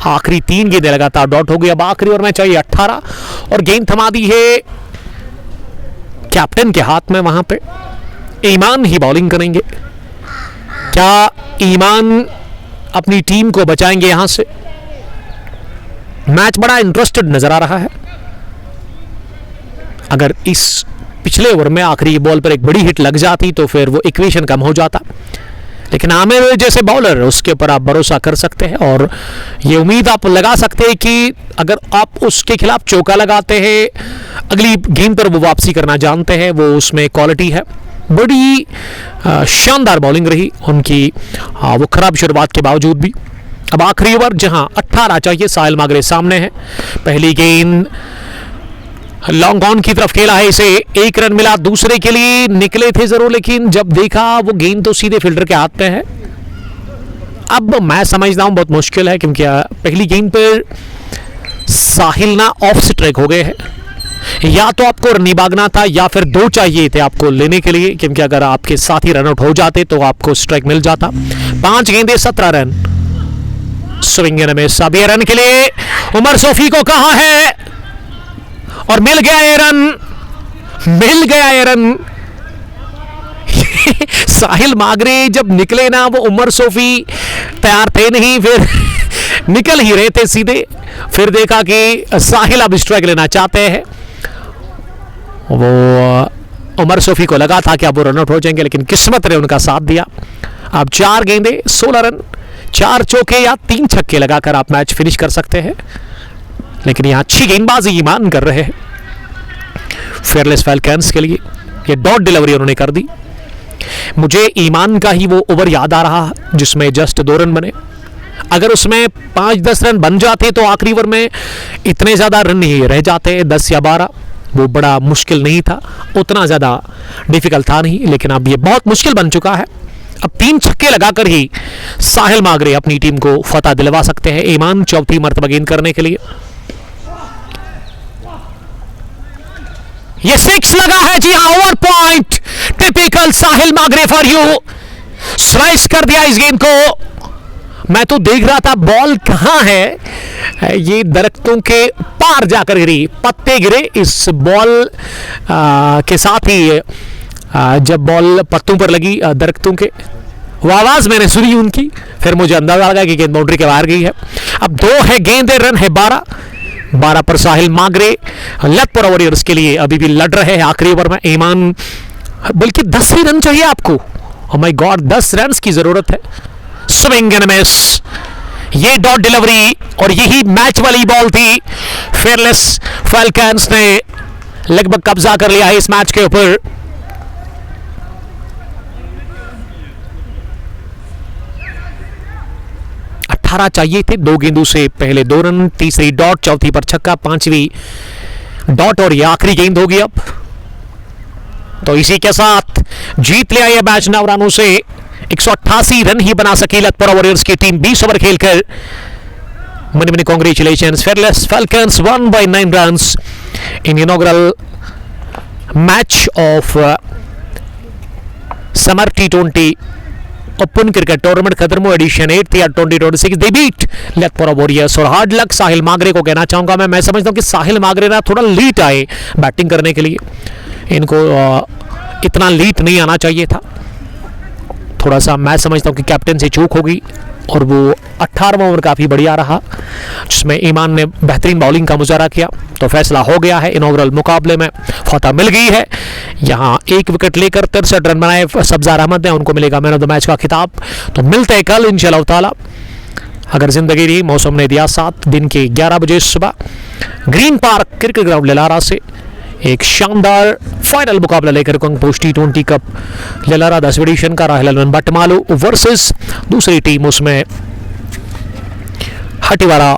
आखिरी 3 गेंदें लगातार डॉट हो गई। अब आखिरी ओवर में चाहिए 18, और गेंद थमा दी है कैप्टन के हाथ में। वहां पे ईमान ही बॉलिंग करेंगे। क्या ईमान अपनी टीम को बचाएंगे यहां से? मैच बड़ा इंटरेस्टेड नजर आ रहा है। अगर इस पिछले ओवर में आखिरी बॉल पर एक बड़ी हिट लग जाती तो फिर वो इक्वेशन कम हो जाता, लेकिन आमिर जैसे बॉलर उसके ऊपर आप भरोसा कर सकते हैं, और ये उम्मीद आप लगा सकते हैं कि अगर आप उसके खिलाफ चौका लगाते हैं, अगली गेंद पर वो वापसी करना जानते हैं, वो उसमें क्वालिटी है। बड़ी शानदार बॉलिंग रही उनकी, वो खराब शुरुआत के बावजूद भी। अब आखिरी ओवर जहां 18 चाहिए, साहिल मागरे सामने है। पहली गेंद लॉन्ग ऑन की तरफ खेला है इसे, 1 रन मिला। दूसरे के लिए निकले थे जरूर, लेकिन जब देखा वो गेंद तो सीधे फील्डर के हाथ में है। अब मैं समझता हूं बहुत मुश्किल है, क्योंकि पहली गेंद पर साहिल ना ऑफ स्ट्राइक हो गए हैं। या तो आपको रन भागना था, या फिर 2 चाहिए थे आपको लेने के लिए, क्योंकि अगर आपके साथ ही रन आउट हो जाते तो आपको स्ट्राइक मिल जाता। 5 गेंदे 17 रन। Swing and miss. अब ये रन के लिए उमर सूफी को कहां है, और मिल गया ये रन, मिल गया ये रन। साहिल मागरे जब निकले ना, वो उमर सूफी तैयार थे नहीं, फिर निकल ही रहे थे सीधे। फिर देखा कि साहिल अब स्ट्राइक लेना चाहते हैं। वो उमर सूफी को लगा था कि अब वो रन आउट हो जाएंगे, लेकिन किस्मत ने उनका साथ दिया। अब 4 गेंदे 16 रन, 4 चौके या 3 छक्के लगाकर आप मैच फिनिश कर सकते हैं, लेकिन यहां अच्छी गेंदबाजी ईमान कर रहे हैं। फेयरलेस फैल्कन्स के लिए ये डॉट डिलीवरी उन्होंने कर दी। मुझे ईमान का ही वो ओवर याद आ रहा जिसमें जस्ट 2 रन बने। अगर उसमें 5-10 रन बन जाते तो आखिरी ओवर में इतने ज्यादा रन नहीं रह जाते, 10 या 12। वो बड़ा मुश्किल नहीं था, उतना ज्यादा डिफिकल्ट था नहीं, लेकिन अब ये बहुत मुश्किल बन चुका है। अब 3 छक्के लगाकर ही साहिल मागरे अपनी टीम को फतह दिलवा सकते हैं। ईमान चौथी मर्तबा गेंद करने के लिए, ये 6 लगा है। जी हां, over point, typical Sahil Magrey for you. Slice कर दिया इस गेंद को। मैं तो देख रहा था बॉल कहां है, ये दरख्तों के पार जाकर गिरी, पत्ते गिरे। इस बॉल के साथ ही जब बॉल पत्तों पर लगी दरख्तों के, वो आवाज मैंने सुनी उनकी, फिर मुझे अंदाजा लगा कि गेंद बाउंड्री के बाहर गई है। अब 2 है गेंदे, रन है 12 पर साहिल मागरे लेथपुरा वॉरियर्स के लिए अभी भी लड़ रहे हैं आखिरी ओवर में। ईमान, बल्कि 10 ही रन चाहिए आपको। ओह माय गॉड, 10 रन की जरूरत है। स्विंग एंड मिस, ये डॉट डिलीवरी, और यही मैच वाली बॉल थी। फेयरलेस फैल्कन्स ने लगभग कब्जा कर लिया है इस मैच के ऊपर। चाहिए थे 2 गेंदों से पहले 2 रन, तीसरी डॉट, चौथी पर छक्का, 5वीं डॉट, और ये आखिरी गेंद होगी अब। तो इसी के साथ जीत लिया यह मैच 9 रनों से। 188 रन ही बना सकी लेथपुरा वॉरियर्स की टीम 20 ओवर खेलकर। many many congratulations. Fearless Falcons won by 9 runs in inaugural match of Summer T20 open cricket tournament Khatarmo edition 8 year 2026 they beat Lethpora warriors. और हार्ड लक साहिल मागरे को कहना चाहूंगा मैं समझता हूं कि साहिल मागरे ना थोड़ा लेट आए बैटिंग करने के लिए, इनको इतना लेट नहीं आना चाहिए था, थोड़ा सा मैं समझता हूं कि कैप्टन से चूक होगी। और वो 18वां ओवर काफ़ी बढ़िया रहा जिसमें ईमान ने बेहतरीन बॉलिंग का मुजाहरा किया, तो फैसला हो गया है। इनऑग्रल मुकाबले में फतह मिल गई है। यहाँ 1 विकेट लेकर 63 रन बनाए सब्जार अहमद ने, उनको मिलेगा मैन ऑफ द मैच का खिताब। तो मिलते हैं कल इंशाअल्लाह ताला, अगर जिंदगी रही, मौसम ने दिया साथ, दिन के 11 बजे सुबह ग्रीन पार्क क्रिकेट ग्राउंड ललारा से एक शानदार फाइनल मुकाबला लेकर कंगपोश T20 कप ललारा 10 एडिशन का राहिल अलवन बटमालू वर्सेस दूसरी टीम उसमें हटिवारा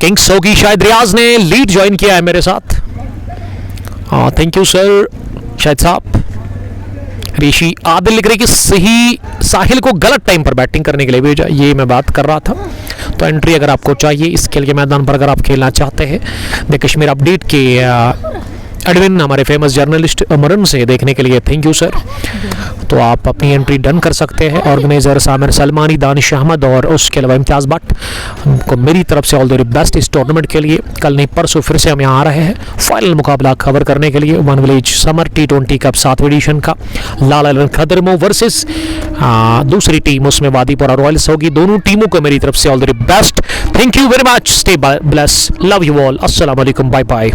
किंग्स होगी। शायद रियाज ने लीड ज्वाइन किया है मेरे साथ, थैंक यू सर शायद साहब। ऋषि आदिल लिख रही कि सही साहिल को गलत टाइम पर बैटिंग करने के लिए भेजा, ये मैं बात कर रहा था। तो एंट्री अगर आपको चाहिए इस खेल के मैदान पर, अगर आप खेलना चाहते हैं द कश्मीर अपडेट के एडमिन हमारे फेमस जर्नलिस्ट अमरन से देखने के लिए थैंक यू सर। तो आप अपनी एंट्री डन कर सकते हैं। ऑर्गेनाइजर सामिर सलमानी, दानिश अहमद और उसके अलावा इम्तियाज़ भट्ट को मेरी तरफ से ऑल द बेस्ट इस टूर्नामेंट के लिए। कल नहीं परसों फिर से हम यहाँ आ रहे हैं फाइनल मुकाबला कवर करने के लिए, one village summer T20 cup 7वीं एडिशन का लाल अलवन खदरमो वर्सेस दूसरी टीम उसमें वादीपुरा रॉयल्स होगी। दोनों टीमों को मेरी तरफ से all the best, thank you very much, stay bless, love you all, अस्सलाम वालेकुम, बाय बाय।